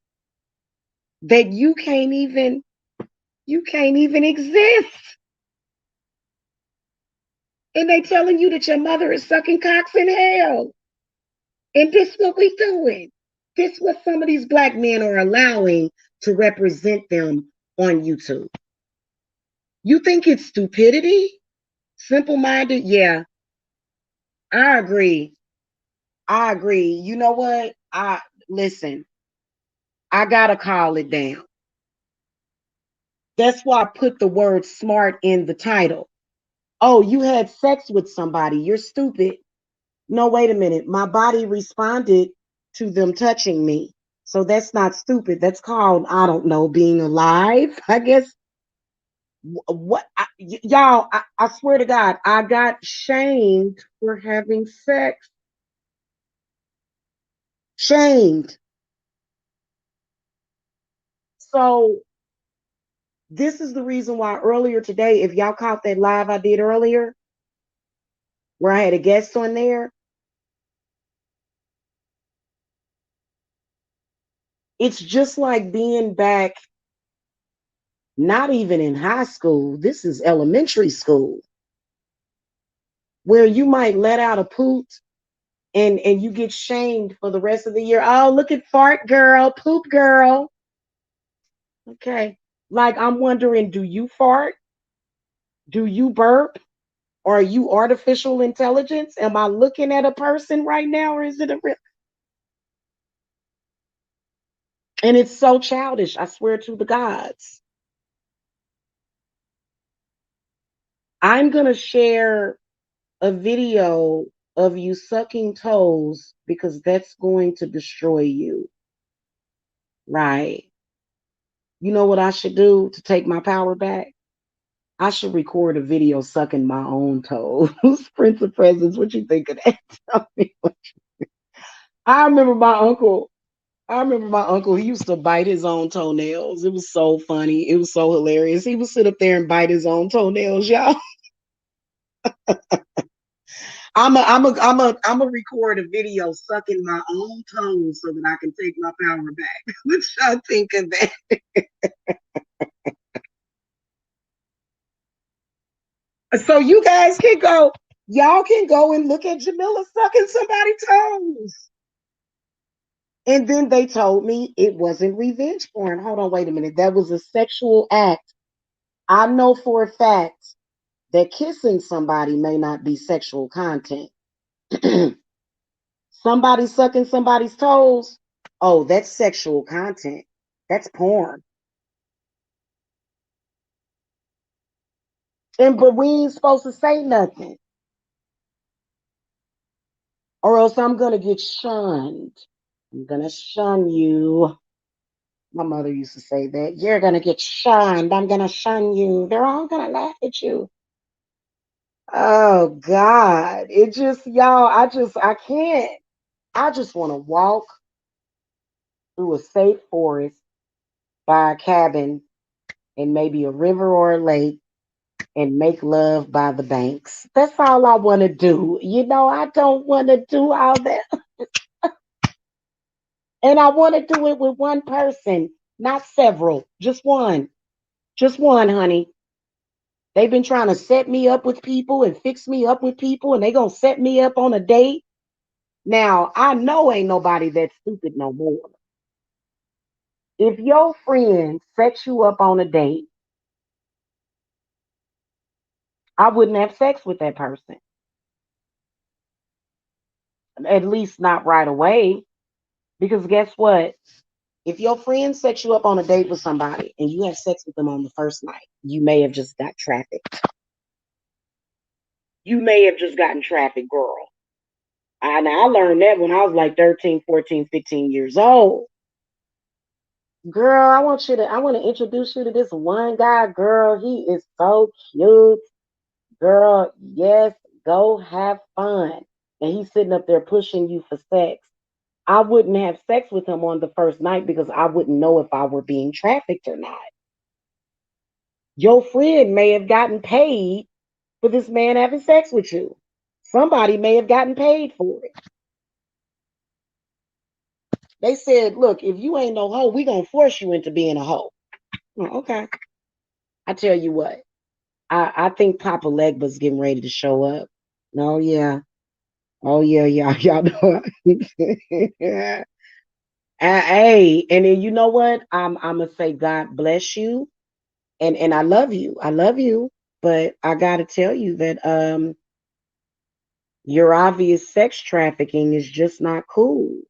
that you can't even exist. And they telling you that your mother is sucking cocks in hell. And this what we doing. This what some of these black men are allowing to represent them on YouTube. You think it's stupidity? Simple minded? Yeah, I agree. I agree. You know what? I listen, I gotta call it down. That's why I put the word smart in the title. Oh, you had sex with somebody. You're stupid. No, wait a minute. My body responded to them touching me. So that's not stupid. That's called, I don't know, being alive, I guess. What y'all, I swear to God, I got shamed for having sex. Shamed. So this is the reason why earlier today, if y'all caught that live I did earlier, where I had a guest on there, it's just like being back, not even in high school. This is elementary school, where you might let out a poot and you get shamed for the rest of the year. Oh, look at fart girl, poop girl. Okay. Like I'm wondering, do you fart? Do you burp? Or are you artificial intelligence? Am I looking at a person right now, or is it a real? And it's so childish. I swear to the gods. I'm gonna share a video of you sucking toes because that's going to destroy you. Right. You know what I should do to take my power back? I should record a video sucking my own toes. Prince of Presents, what you think of that? Tell me. I remember my uncle. I remember my uncle. He used to bite his own toenails. It was so funny. It was so hilarious. He would sit up there and bite his own toenails, y'all. I'm a record a video sucking my own toes so that I can take my power back. What y'all think of that? So you guys can go. Y'all can go and look at Jamila sucking somebody's toes. And then they told me it wasn't revenge porn. Hold on, wait a minute. That was a sexual act. I know for a fact that kissing somebody may not be sexual content. Somebody sucking somebody's toes, oh, that's sexual content. That's porn. And but we ain't supposed to say nothing, or else I'm gonna get shunned. I'm gonna shun you. My mother used to say that. You're gonna get shunned. I'm gonna shun you. They're all gonna laugh at you. Oh God. It just y'all, I can't. I just wanna walk through a safe forest by a cabin and maybe a river or a lake and make love by the banks. That's all I want to do. You know, I don't want to do all that. And I want to do it with one person, not several, just one. Just one, honey. They've been trying to set me up with people and fix me up with people, and they going to set me up on a date. Now, I know ain't nobody that stupid no more. If your friend sets you up on a date, I wouldn't have sex with that person. At least not right away. Because guess what? If your friend sets you up on a date with somebody and you have sex with them on the first night, you may have just got trafficked. You may have just gotten trafficked, girl. And I learned that when I was like 13, 14, 15 years old. Girl, I want to introduce you to this one guy, girl. He is so cute. Girl, yes, go have fun. And he's sitting up there pushing you for sex. I wouldn't have sex with him on the first night because I wouldn't know if I were being trafficked or not. Your friend may have gotten paid for this man having sex with you. Somebody may have gotten paid for it. They said, look, if you ain't no hoe, we gonna force you into being a hoe. Oh, okay. I tell you what, I think Papa Legba's getting ready to show up. Oh yeah. Oh yeah, y'all know. Hey, and then you know what? I'm gonna say God bless you, and I love you. I love you, but I gotta tell you that your obvious sex trafficking is just not cool.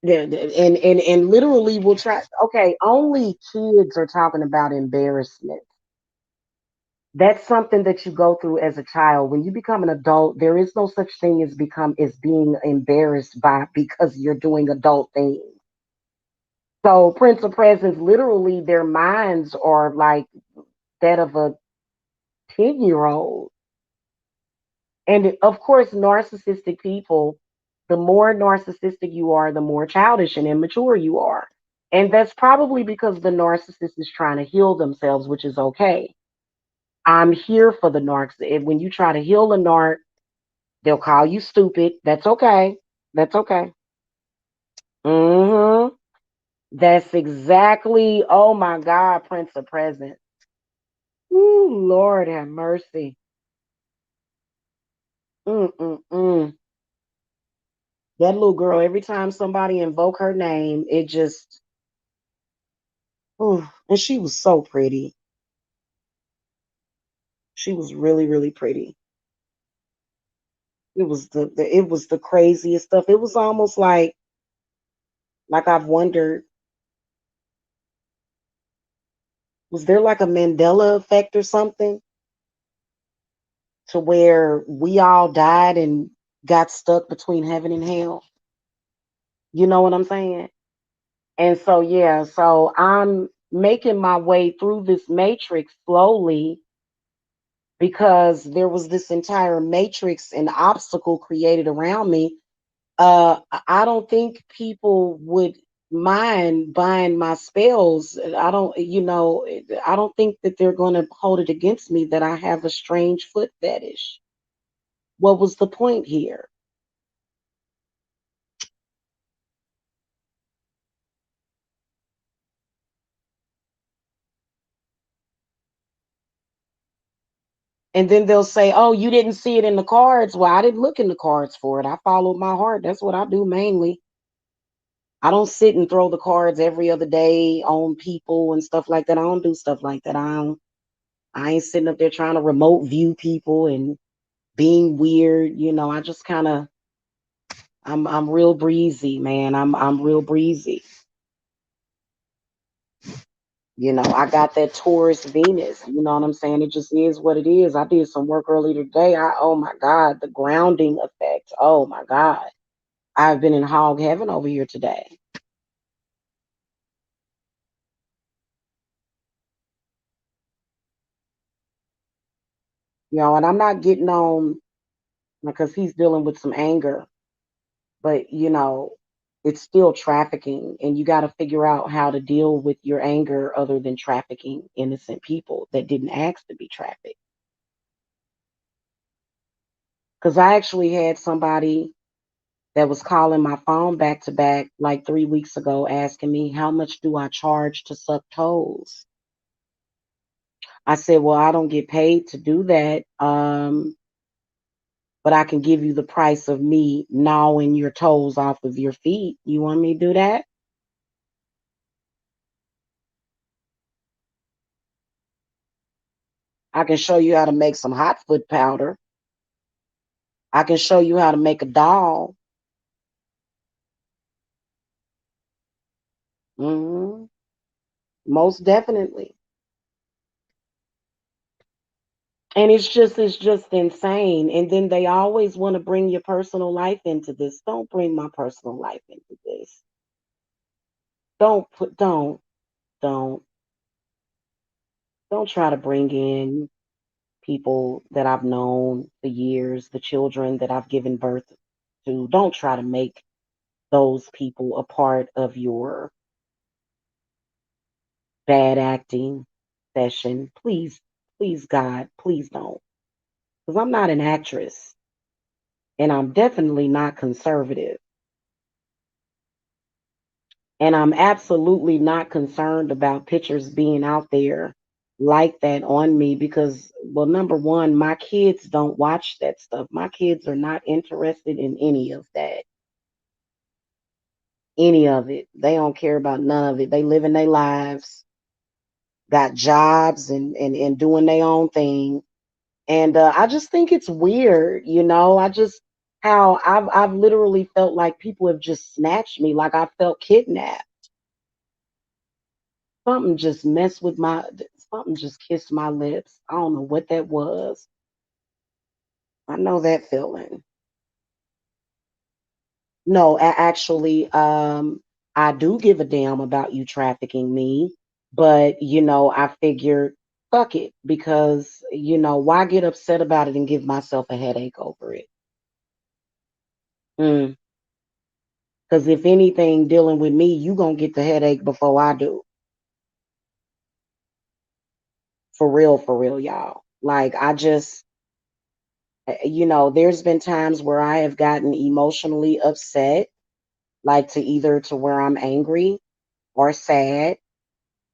And literally will try. Okay, only kids are talking about embarrassment. That's something that you go through as a child. When you become an adult, there is no such thing as being embarrassed by because you're doing adult things. So Prince of Presence, literally, their minds are like that of a 10-year old. And of course, narcissistic people, the more narcissistic you are, the more childish and immature you are. And that's probably because the narcissist is trying to heal themselves, which is okay. I'm here for the narcs. When you try to heal a narc, they'll call you stupid. That's okay. That's okay. Hmm. That's exactly, oh my God, Prince of Presence. Ooh, Lord have mercy. Mm-mm-mm. That little girl, every time somebody invoke her name, it just, ooh, and she was so pretty. She was really, really pretty. It was it was the craziest stuff. It was almost like I've wondered, was there like a Mandela effect or something to where we all died and got stuck between heaven and hell? You know what I'm saying? And so yeah, so I'm making my way through this matrix slowly because there was this entire matrix and obstacle created around me. I don't think people would mind buying my spells. I don't, I don't think that they're going to hold it against me that I have a strange foot fetish. What was the point here? And then they'll say, "Oh, you didn't see it in the cards." Well, I didn't look in the cards for it. I followed my heart. That's what I do mainly. I don't sit and throw the cards every other day on people and stuff like that. I don't do stuff like that. I ain't sitting up there trying to remote view people and being weird. I just kind of I'm real breezy, man. I'm real breezy. I got that Taurus Venus. You know what I'm saying? It just is what it is. I did some work earlier today. Oh my God, the grounding effect. Oh my God. I've been in hog heaven over here today. And I'm not getting on because he's dealing with some anger, but it's still trafficking, and you got to figure out how to deal with your anger other than trafficking innocent people that didn't ask to be trafficked. Because I actually had somebody that was calling my phone back to back like 3 weeks ago asking me, how much do I charge to suck toes? I said, well, I don't get paid to do that. But I can give you the price of me gnawing your toes off of your feet. You want me to do that? I can show you how to make some hot foot powder. I can show you how to make a doll. Hmm. Most definitely. And it's just insane. And then they always want to bring your personal life into this. Don't bring my personal life into this. Don't don't try to bring in people that I've known for years, the children that I've given birth to. Don't try to make those people a part of your bad acting session. Please, please, God, please don't. Because I'm not an actress and I'm definitely not conservative. And I'm absolutely not concerned about pictures being out there like that on me because, well, number one, my kids don't watch that stuff. My kids are not interested in any of that, any of it. They don't care about none of it. They living their lives, got jobs and doing their own thing. And I just think it's weird, I just, how I've literally felt like people have just snatched me, like I felt kidnapped. Something just messed with something just kissed my lips. I don't know what that was. I know that feeling. No, actually, I do give a damn about you trafficking me, but I figured, fuck it, because why get upset about it and give myself a headache over it? Because if anything, dealing with me, you gonna get the headache before I do. For real, y'all. Like I just, there's been times where I have gotten emotionally upset, like to where I'm angry or sad,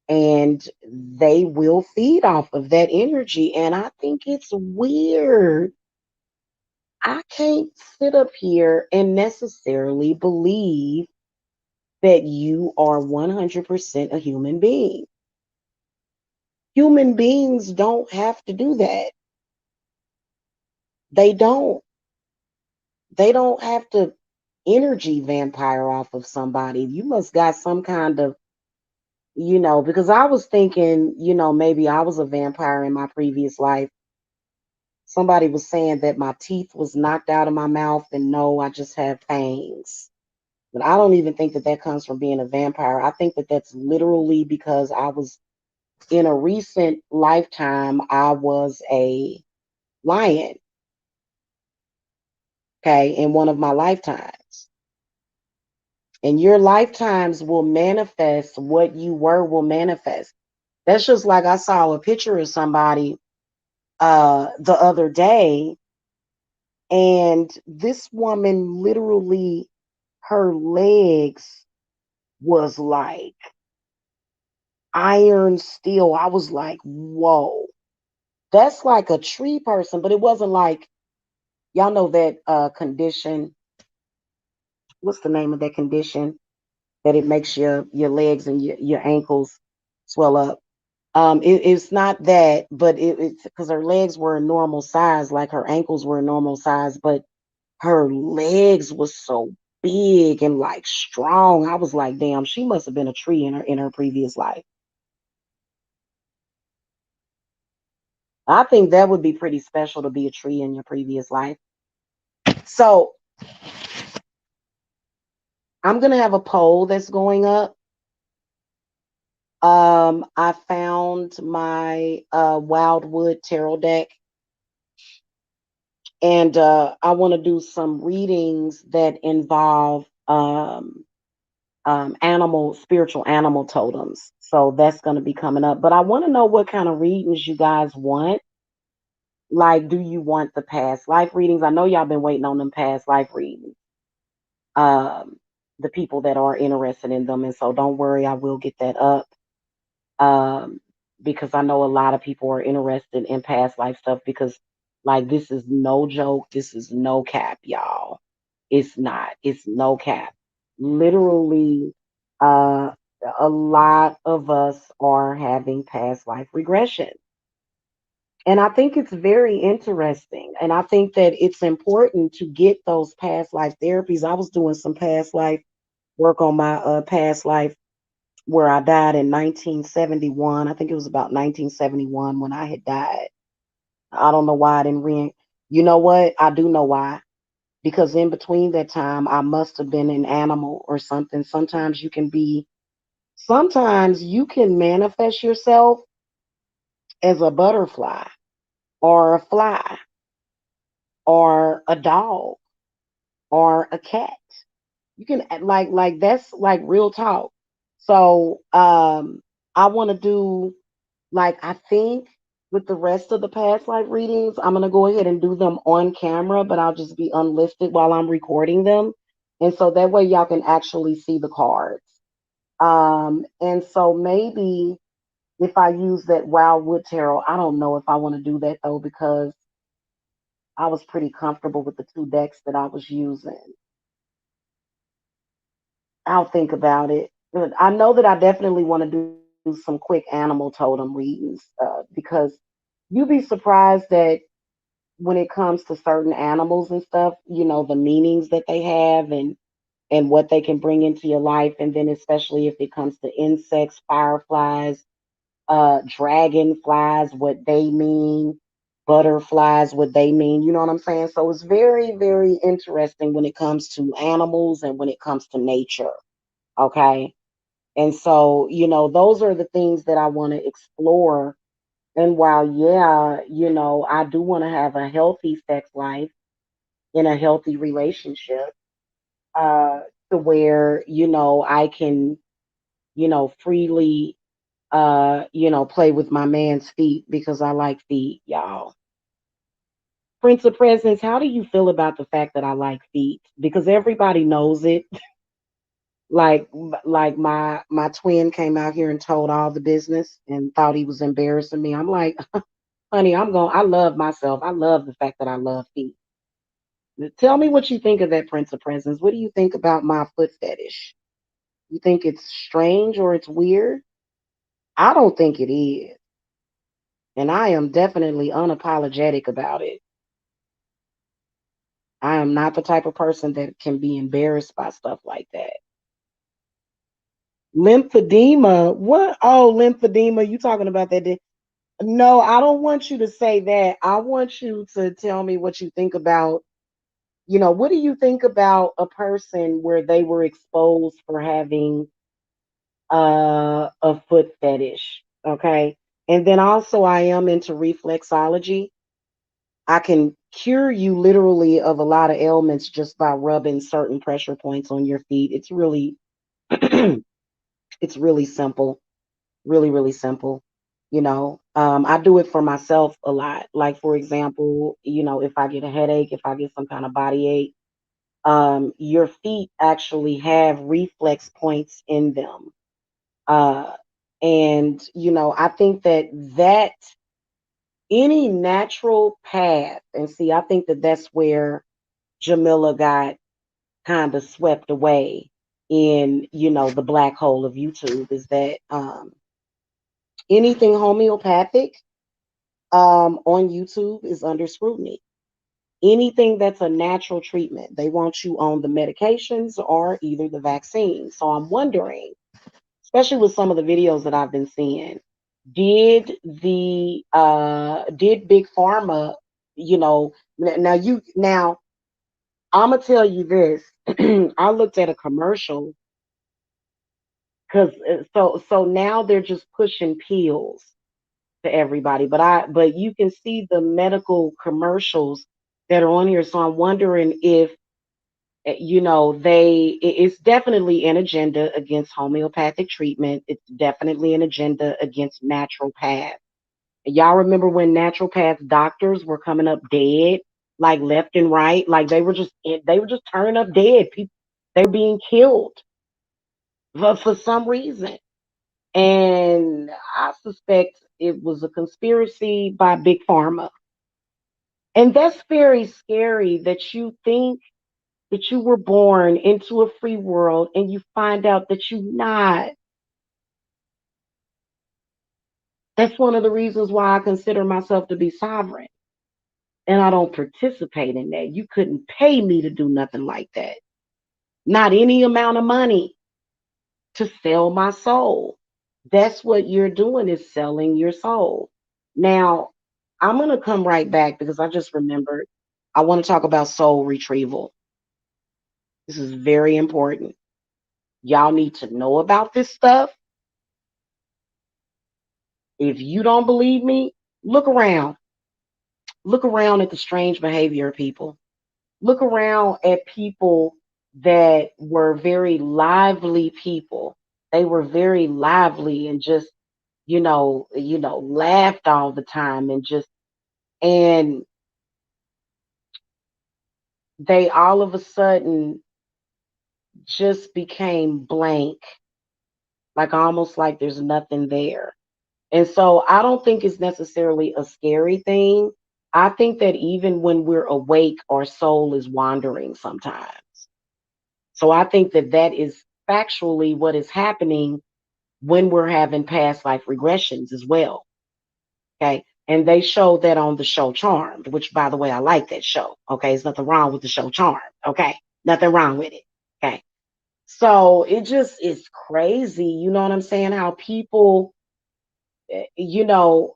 and they will feed off of that energy. And I think it's weird. I can't sit up here and necessarily believe that you are 100% a human being. Human beings don't have to do that. They don't. They don't have to energy vampire off of somebody. You must got some kind of, because I was thinking, maybe I was a vampire in my previous life. Somebody was saying that my teeth was knocked out of my mouth, and no, I just have fangs. But I don't even think that that comes from being a vampire. I think that that's literally because I was in a recent lifetime, I was a lion, okay, in one of my lifetimes. And your lifetimes will manifest what you were, will manifest. That's just like I saw a picture of somebody the other day, and this woman literally, her legs was like iron steel. I was like, whoa, that's like a tree person. But it wasn't like, y'all know that condition. What's the name of that condition that it makes your legs and your ankles swell up? It's not that, but it's because her legs were a normal size, like her ankles were a normal size, but her legs was so big and like strong. I was like, damn, she must have been a tree in her previous life. I think that would be pretty special to be a tree in your previous life. So I'm gonna have a poll that's going up. I found my Wildwood tarot deck, and I want to do some readings that involve spiritual animal totems. So that's going to be coming up. But I want to know what kind of readings you guys want. Like, do you want the past life readings? I know y'all been waiting on them past life readings. Um, the people that are interested in them, and so don't worry, I will get that up. Um, because I know a lot of people are interested in past life stuff because, like, this is no joke. This is no cap, y'all. It's not. It's no cap. Literally, uh, a lot of us are having past life regression. And I think it's very interesting. And I think that it's important to get those past life therapies. I was doing some past life work on my past life where I died in 1971. I think it was about 1971 when I had died. I don't know why I didn't You know what? I do know why. Because in between that time, I must have been an animal or something. Sometimes you can manifest yourself as a butterfly or a fly or a dog or a cat. You can like that's like real talk. So I want to do like I think with the rest of the past life readings, I'm gonna go ahead and do them on camera, but I'll just be unlisted while I'm recording them. And so that way y'all can actually see the cards. And so maybe if I use that Wildwood Tarot, I don't know if I want to do that though, because I was pretty comfortable with the two decks that I was using. I'll think about it. But I know that I definitely want to do some quick animal totem readings because you'd be surprised that when it comes to certain animals and stuff, the meanings that they have and what they can bring into your life. And then especially if it comes to insects, fireflies, dragonflies, what they mean, butterflies, what they mean. You know what I'm saying? So it's very, very interesting when it comes to animals and when it comes to nature. Okay. And so, those are the things that I want to explore. And while, yeah, I do want to have a healthy sex life in a healthy relationship, uh, to where, I can, freely, play with my man's feet because I like feet, y'all. Prince of Presence, how do you feel about the fact that I like feet? Because everybody knows it. Like like my twin came out here and told all the business and thought he was embarrassing me. I'm like, honey, I love myself. I love the fact that I love feet. Tell me what you think of that, Prince of Presence. What do you think about my foot fetish? You think it's strange or it's weird? I don't think it is. And I am definitely unapologetic about it. I am not the type of person that can be embarrassed by stuff like that. Lymphedema? What? Oh, lymphedema. You talking about that? No, I don't want you to say that. I want you to tell me what you think about, what do you think about a person where they were exposed for having a foot fetish? Okay. And then also, I am into reflexology. I can cure you literally of a lot of ailments just by rubbing certain pressure points on your feet. It's really, it's really simple, really, really simple. I do it for myself a lot. Like, for example, if I get a headache, if I get some kind of body ache, your feet actually have reflex points in them. Uh, and, I think that any natural path, and see, I think that that's where Jamila got kind of swept away in, the black hole of YouTube, is that anything homeopathic on YouTube is under scrutiny. Anything that's a natural treatment, they want you on the medications or either the vaccine. So I'm wondering, especially with some of the videos that I've been seeing, did Big Pharma, now I'm gonna tell you this. I looked at a commercial because so now they're just pushing pills to everybody, but you can see the medical commercials that are on here. So I'm wondering if it's definitely an agenda against homeopathic treatment. It's definitely an agenda against naturopath. Y'all remember when naturopath doctors were coming up dead, like left and right, like they were just turning up dead. People, they were being killed for some reason. And I suspect it was a conspiracy by Big Pharma. And that's very scary that you think that you were born into a free world and you find out that you're not. That's one of the reasons why I consider myself to be sovereign. And I don't participate in that. You couldn't pay me to do nothing like that. Not any amount of money to sell my soul. That's what you're doing, is selling your soul. Now, I'm gonna come right back because I just remembered. I want to talk about soul retrieval. This is very important. Y'all need to know about this stuff. If you don't believe me, look around. Look around at the strange behavior of people. Look around at people that were very lively people. They were very lively and just, laughed all the time and they all of a sudden just became blank, like almost like there's nothing there. And so I don't think it's necessarily a scary thing. I think that even when we're awake, our soul is wandering sometimes. So I think that that is factually what is happening when we're having past life regressions as well. Okay. And they showed that on the show Charmed, which by the way, I like that show. Okay. There's nothing wrong with the show Charmed. Okay. Nothing wrong with it. Okay. So it just is crazy. You know what I'm saying? How people,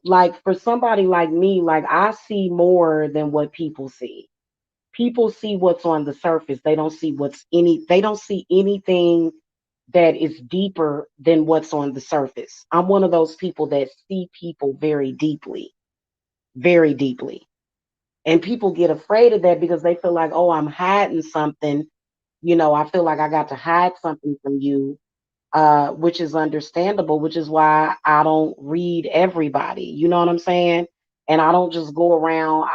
like for somebody like me, like I see more than what people see. People see what's on the surface. They don't see anything that is deeper than what's on the surface. I'm one of those people that see people very deeply, very deeply. And people get afraid of that because they feel like, oh, I'm hiding something. I feel like I got to hide something from you, which is understandable, which is why I don't read everybody. You know what I'm saying? And I don't just go around.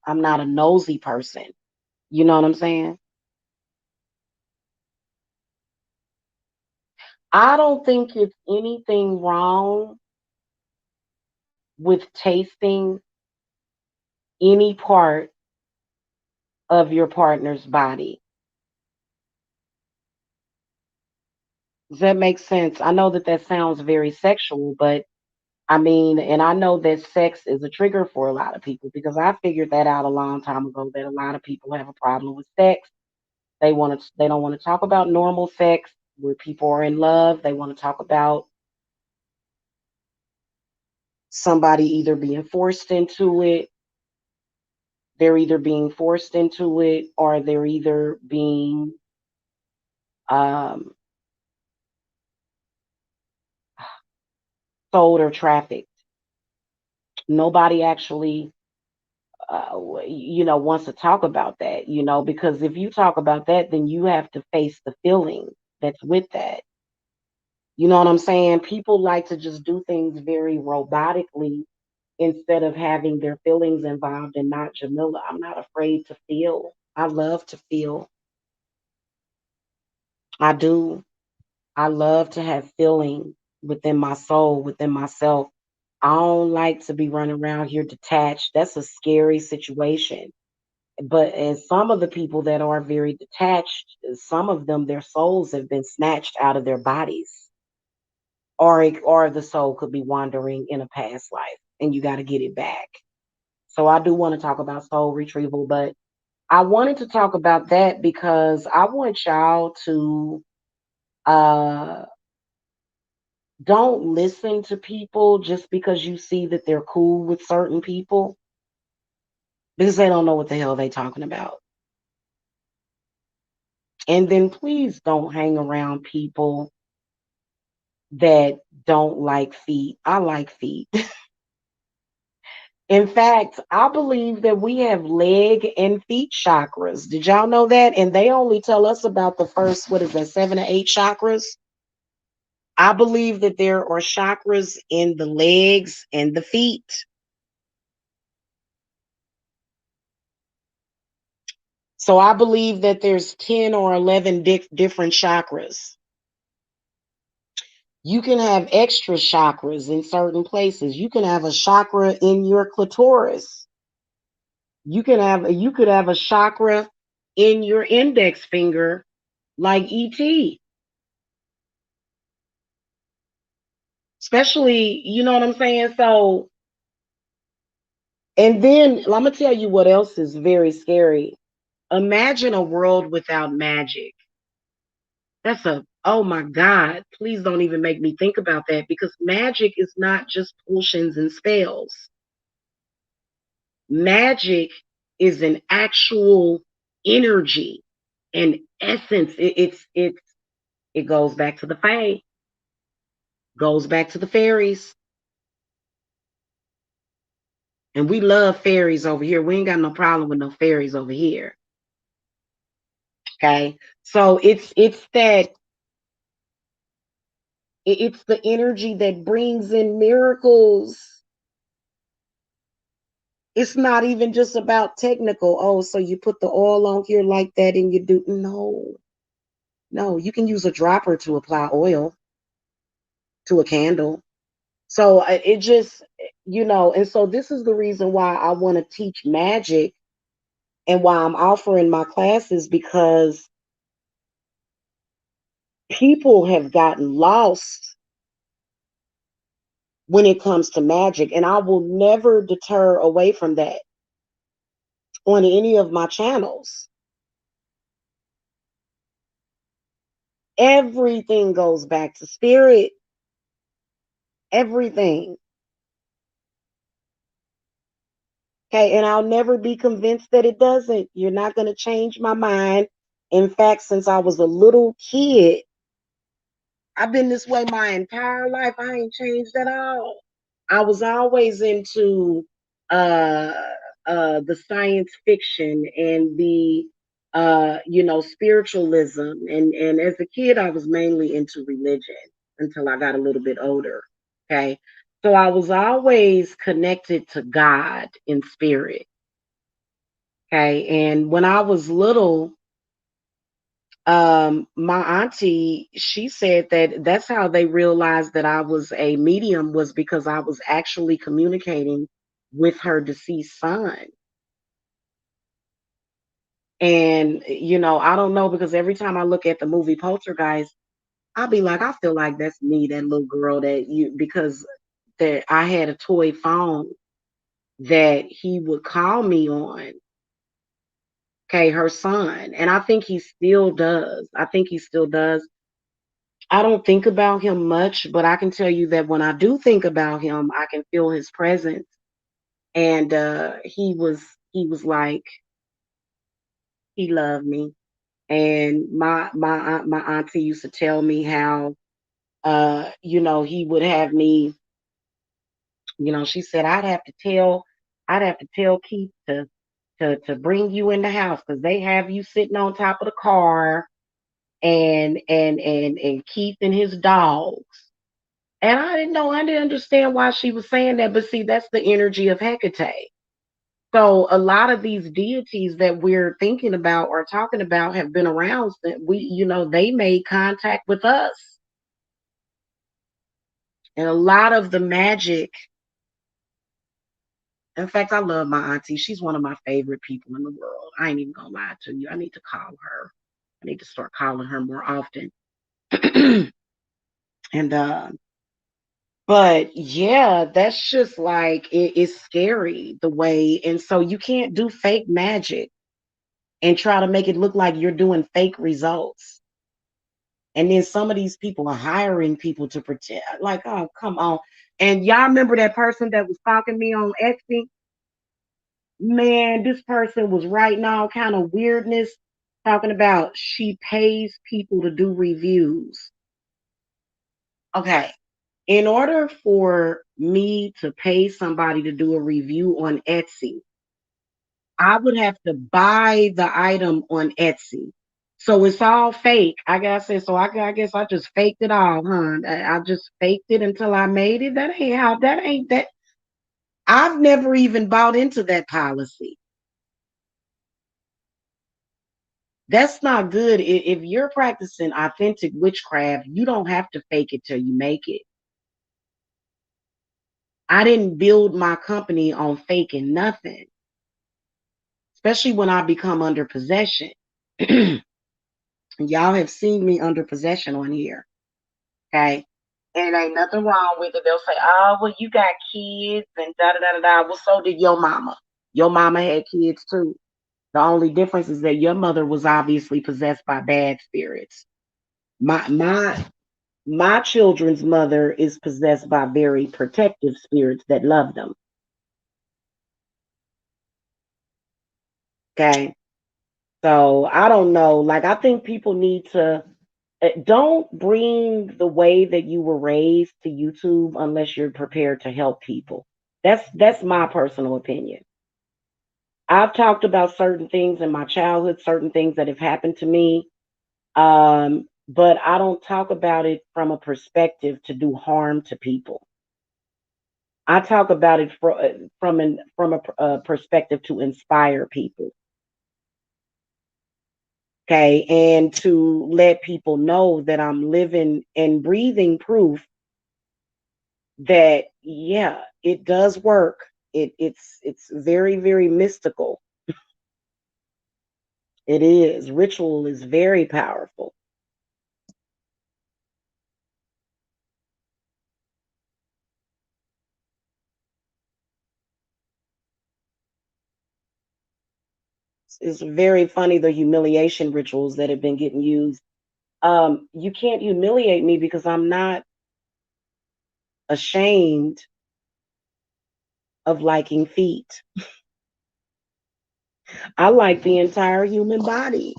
I'm not a nosy person. You know what I'm saying? I don't think it's anything wrong with tasting any part of your partner's body. Does that make sense? I know that that sounds very sexual, but I mean, and I know that sex is a trigger for a lot of people because I figured that out a long time ago that a lot of people have a problem with sex. They don't want to talk about normal sex where people are in love. They want to talk about somebody either being forced into it, they're either being forced into it or they're either being um, sold or trafficked. Nobody actually, wants to talk about that, because if you talk about that, then you have to face the feeling that's with that. You know what I'm saying? People like to just do things very robotically instead of having their feelings involved and not Jamila. I'm not afraid to feel. I love to feel. I do. I love to have feeling within my soul, within myself. I don't like to be running around here detached. That's a scary situation. And some of the people that are very detached, some of them, their souls have been snatched out of their bodies, or the soul could be wandering in a past life, and you got to get it back. So I do want to talk about soul retrieval, but I wanted to talk about that because I want y'all to uh don't listen to people just because you see that they're cool with certain people because they don't know what the hell they talking about. And then please don't hang around people that don't like feet. I like feet. In fact, I believe that we have leg and feet chakras. Did y'all know that? And they only tell us about the first, what is that, 7 to 8 chakras? I believe that there are chakras in the legs and the feet. So I believe that there's 10 or 11 different chakras. You can have extra chakras in certain places. You can have a chakra in your clitoris. You could have a chakra in your index finger like ET. Especially, you know what I'm saying? So, and then I'm gonna tell you what else is very scary. Imagine a world without magic. That's a Oh my God, please don't even make me think about that because magic is not just potions and spells. Magic is an actual energy and essence. It goes back to the fae, goes back to the fairies, and we love fairies over here. We ain't got no problem with no fairies over here. Okay, so it's the energy that brings in miracles. It's not even just about technical. Oh, so you put the oil on here like that and you do no, you can use a dropper to apply oil to a candle. So it just, and so this is the reason why I want to teach magic and why I'm offering my classes because people have gotten lost when it comes to magic, and I will never deter away from that on any of my channels. Everything goes back to spirit. Everything. Okay. And I'll never be convinced that it doesn't. You're not going to change my mind. In fact, since I was a little kid, I've been this way my entire life. I ain't changed at all. I was always into uh the science fiction and the spiritualism, and as a kid I was mainly into religion until I got a little bit older. Okay. So I was always connected to God in spirit. Okay. And when I was little, my auntie, she said that that's how they realized that I was a medium was because I was actually communicating with her deceased son. And I don't know because every time I look at the movie Poltergeist, I'll be like, I feel like that's me, that little girl that you because that I had a toy phone that he would call me on. Okay, her son. And I think he still does. I think he still does. I don't think about him much, but I can tell you that when I do think about him, I can feel his presence. And he was like he loved me. And my auntie used to tell me how he would have me, she said I'd have to tell Keith to bring you in the house because they have you sitting on top of the car and Keith and his dogs. And I didn't understand why she was saying that, but see, that's the energy of Hecate. So a lot of these deities that we're thinking about or talking about have been around since they made contact with us. And a lot of the magic, in fact, I love my auntie. She's one of my favorite people in the world. I ain't even gonna lie to you. I need to call her. I need to start calling her more often. and But yeah, that's just like it's scary the way, and so you can't do fake magic and try to make it look like you're doing fake results. And then some of these people are hiring people to pretend like, oh, come on. And y'all remember that person that was stalking me on Etsy? Man, this person was writing all kind of weirdness, talking about she pays people to do reviews. Okay, in order for me to pay somebody to do a review on Etsy, I would have to buy the item on Etsy. So it's all fake. I gotta say, so I guess I just faked it all, huh? I just faked it until I made it. That ain't that. I've never even bought into that policy. That's not good. If you're practicing authentic witchcraft, you don't have to fake it till you make it. I didn't build my company on faking nothing, especially when I become under possession. Y'all have seen me under possession on here. Okay. And ain't nothing wrong with it. They'll say, oh, well, you got kids and da da da da da. Well, so did your mama. Your mama had kids too. The only difference is that your mother was obviously possessed by bad spirits. My children's mother is possessed by very protective spirits that love them. Okay. So I don't know. Like, I think people need to don't bring the way that you were raised to YouTube unless you're prepared to help people. That's my personal opinion. I've talked about certain things in my childhood, certain things that have happened to me, but I don't talk about it from a perspective to do harm to people. I talk about it from a perspective to inspire people, okay, and to let people know that I'm living and breathing proof that yeah, it does work. It's very very mystical. It is ritual is very powerful. It's very funny the humiliation rituals that have been getting used. You can't humiliate me because I'm not ashamed of liking feet. I like the entire human body.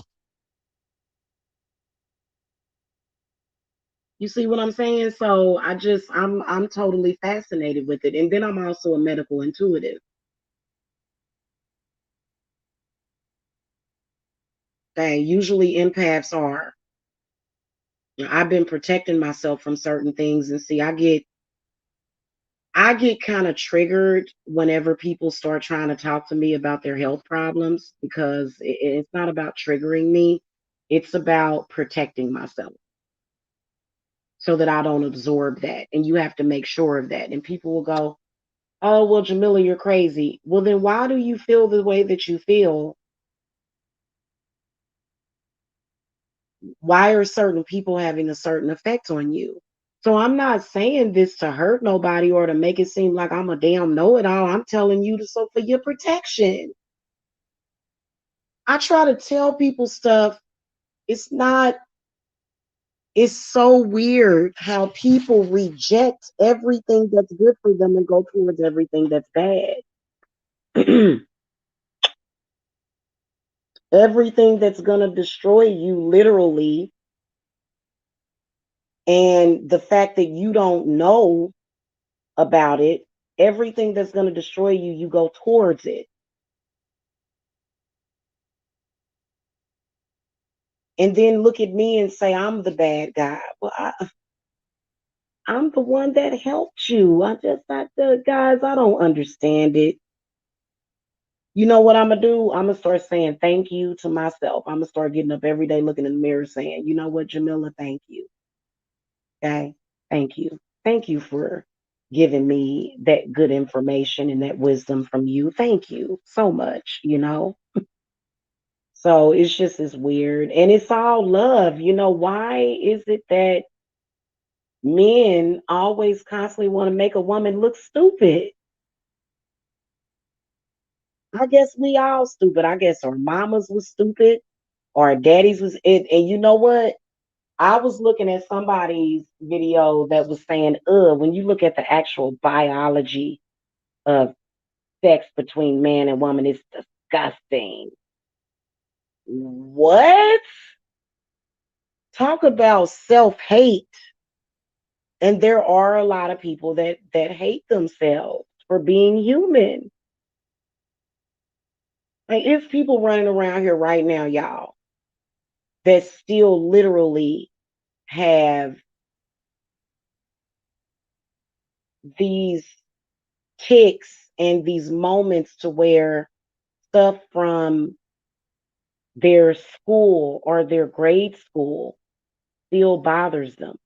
You see what I'm saying? So I'm totally fascinated with it. And then I'm also a medical intuitive. Okay. Usually empaths are. I've been protecting myself from certain things and see I get kind of triggered whenever people start trying to talk to me about their health problems because it's not about triggering me. It's about protecting myself so that I don't absorb that. And you have to make sure of that. And people will go, oh, well, Jamila, you're crazy. Well, then why do you feel the way that you feel? Why are certain people having a certain effect on you? So I'm not saying this to hurt nobody or to make it seem like I'm a damn know-it-all. I'm telling you to so for your protection. I try to tell people stuff. It's not, it's so weird how people reject everything that's good for them and go towards everything that's bad. Everything that's going to destroy you, literally, and the fact that you don't know about it, everything that's going to destroy you, you go towards it. And then look at me and say, I'm the bad guy. Well, I'm the one that helped you. I just, guys, I don't understand it. You know what I'm gonna do? I'm gonna start saying thank you to myself. I'm gonna start getting up every day, looking in the mirror, saying, you know what, Jamila, thank you. Okay, thank you, thank you for giving me that good information and that wisdom from you. Thank you so much. So it's weird, and it's all love. Why is it that men always constantly want to make a woman look stupid? I guess we all stupid. I guess our mamas was stupid, or our daddies was it. And you know what? I was looking at somebody's video that was saying, when you look at the actual biology of sex between man and woman, it's disgusting. What? Talk about self-hate. And there are a lot of people that hate themselves for being human. Like, it's people running around here right now, y'all, that still literally have these ticks and these moments to where stuff from their school or their grade school still bothers them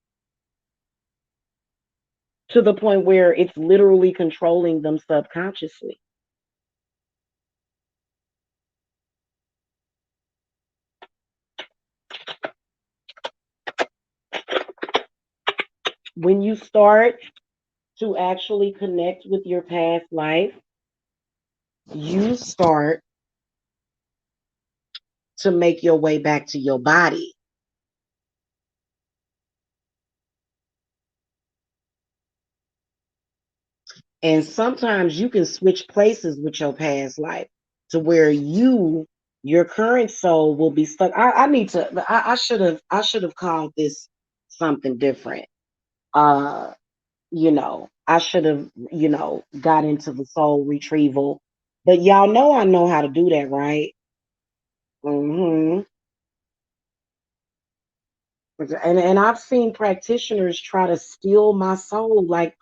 to the point where it's literally controlling them subconsciously. When you start to actually connect with your past life, you start to make your way back to your body. And sometimes you can switch places with your past life to where your current soul will be stuck. I need to I should have called this something different. Uh I should have, got into the soul retrieval. But y'all know I know how to do that, right? Hmm. And I've seen practitioners try to steal my soul. Like,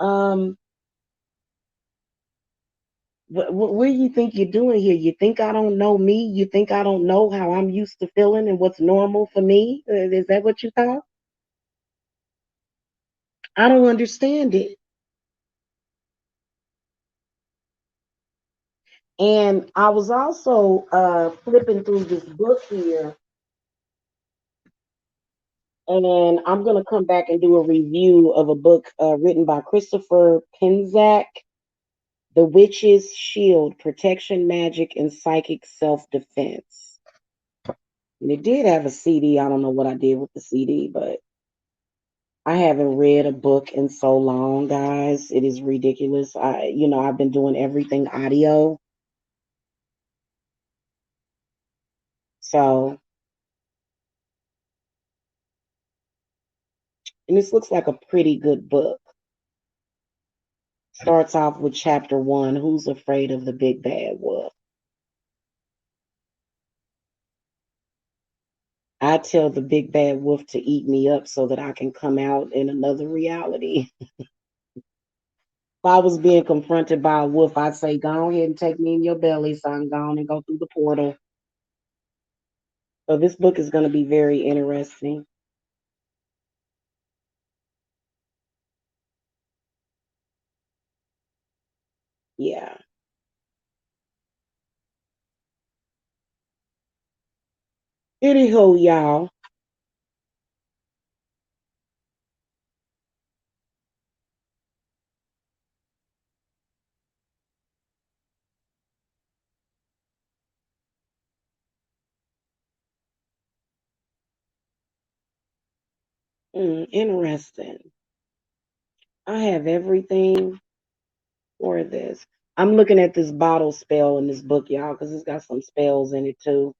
what do you think you're doing here? You think I don't know me? You think I don't know how I'm used to feeling and what's normal for me? Is that what you thought? I don't understand it. And I was also flipping through this book here, and I'm going to come back and do a review of a book written by Christopher Penzak, The Witch's Shield: Protection, Magic, and Psychic Self-Defense. And it did have a CD. I don't know what I did with the CD, but I haven't read a book in so long, guys. It is ridiculous. I've been doing everything audio. So, and this looks like a pretty good book. Starts off with chapter 1, Who's Afraid of the Big Bad Wolf? I tell the big bad wolf to eat me up so that I can come out in another reality. If I was being confronted by a wolf, I'd say, go ahead and take me in your belly so I can go on and go through the portal. So this book is going to be very interesting. Yeah. Anywho, y'all, interesting. I have everything for this. I'm looking at this bottle spell in this book, y'all, because it's got some spells in it too.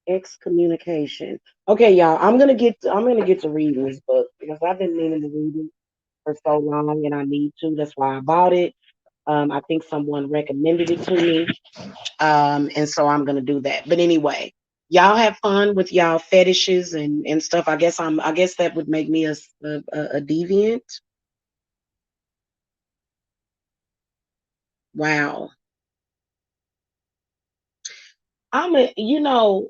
Excommunication. Okay, y'all, I'm gonna get to reading this book because I've been meaning to read it for so long and I need to. That's why I bought it. I think someone recommended it to me. And so I'm gonna do that. But anyway, y'all have fun with y'all fetishes and stuff. I guess that would make me a deviant. Wow. I'm a you know,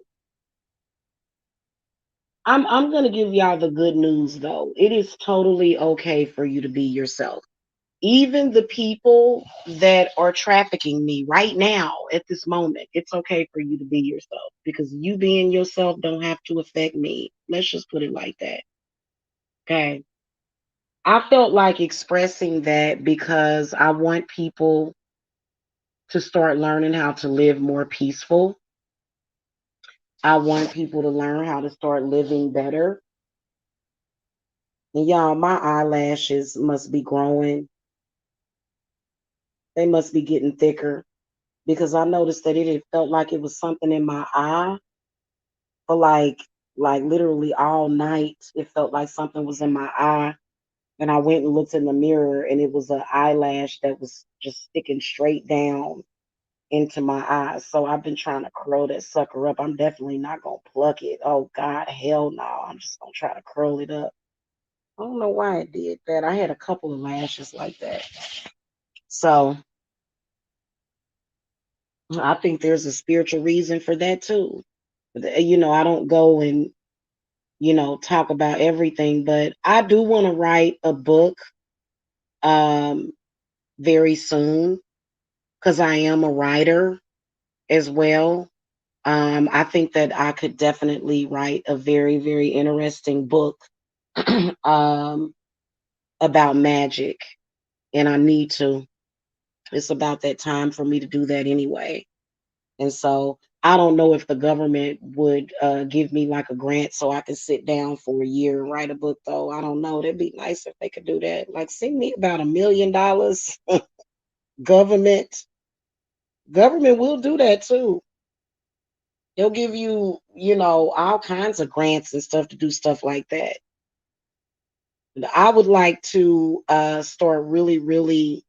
I'm gonna give y'all the good news though. It is totally okay for you to be yourself. Even the people that are trafficking me right now at this moment, it's okay for you to be yourself because you being yourself don't have to affect me. Let's just put it like that. Okay. I felt like expressing that because I want people to start learning how to live more peaceful. I want people to learn how to start living better. And y'all, my eyelashes must be growing. They must be getting thicker because I noticed that it had felt like it was something in my eye for like literally all night. It felt like something was in my eye. And I went and looked in the mirror and it was an eyelash that was just sticking straight down into my eyes. So I've been trying to curl that sucker up. I'm definitely not gonna pluck it. Oh God, hell no. I'm just gonna try to curl it up. I don't know why I did that. I had a couple of lashes like that. So I think there's a spiritual reason for that too. I don't go and, talk about everything, but I do want to write a book um very soon because I am a writer as well. I think that I could definitely write a very, very interesting book um, about magic, and I need to. It's about that time for me to do that anyway. And so I don't know if the government would give me like a grant so I could sit down for a year and write a book, though. I don't know. That'd be nice if they could do that. Like, send me about $1 million. Government, government will do that too. They'll give you, all kinds of grants and stuff to do stuff like that. I would like to start really, really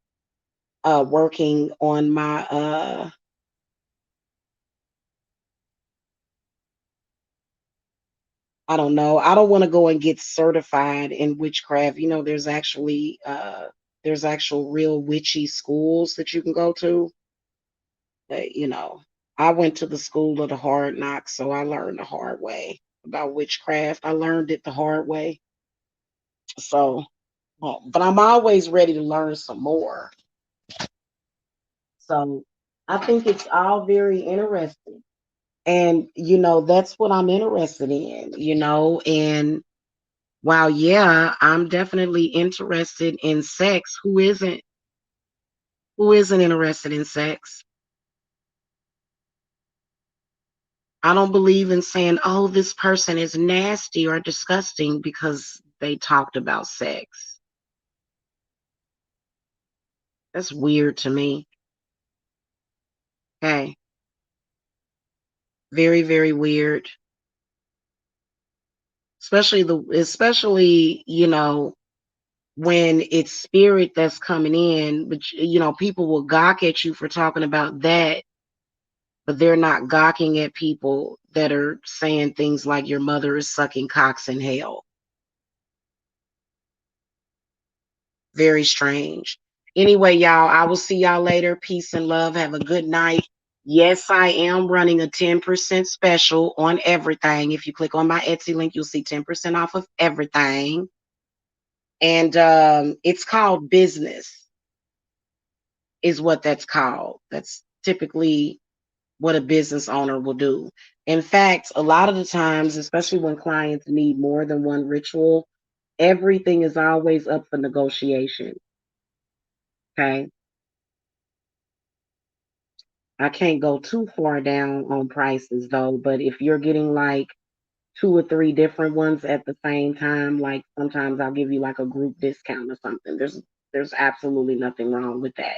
working on my I don't know. I don't want to go and get certified in witchcraft. There's actual real witchy schools that you can go to. I went to the school of the hard knocks, so I learned the hard way about witchcraft. I learned it the hard way. So, well, but I'm always ready to learn some more. So, I think it's all very interesting. And, that's what I'm interested in. And while, yeah, I'm definitely interested in sex, who isn't interested in sex? I don't believe in saying, oh, this person is nasty or disgusting because they talked about sex. That's weird to me. Okay. Very, very weird. Especially, when it's spirit that's coming in, but people will gawk at you for talking about that, but they're not gawking at people that are saying things like your mother is sucking cocks in hell. Very strange. Anyway, y'all, I will see y'all later. Peace and love. Have a good night. Yes, I am running a 10% special on everything. If you click on my Etsy link, you'll see 10% off of everything. And it's called business, is what that's called. That's typically what a business owner will do. In fact, a lot of the times, especially when clients need more than one ritual, everything is always up for negotiation. Okay. I can't go too far down on prices though, but if you're getting like two or three different ones at the same time, like sometimes I'll give you like a group discount or something. There's absolutely nothing wrong with that.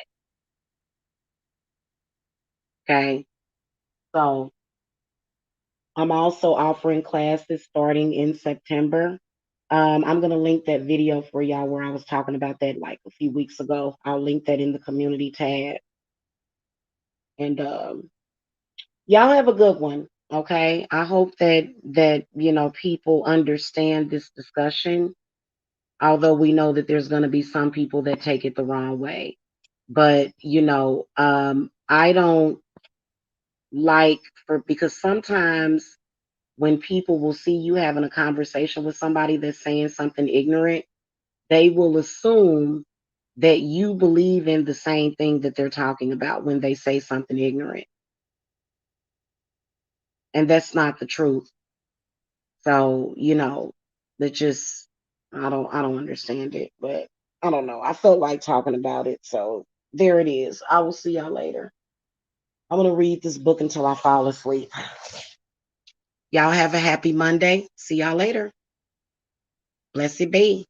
Okay. So I'm also offering classes starting in September. I'm gonna link that video for y'all where I was talking about that like a few weeks ago. I'll link that in the community tab. And y'all have a good one. Okay. I hope that people understand this discussion, although we know that there's gonna be some people that take it the wrong way. But I don't like for because sometimes when people will see you having a conversation with somebody that's saying something ignorant, they will assume that you believe in the same thing that they're talking about when they say something ignorant. And that's not the truth. So, that just I don't understand it, but I don't know. I felt like talking about it. So there it is. I will see y'all later. I'm gonna read this book until I fall asleep. Y'all have a happy Monday. See y'all later. Blessed be.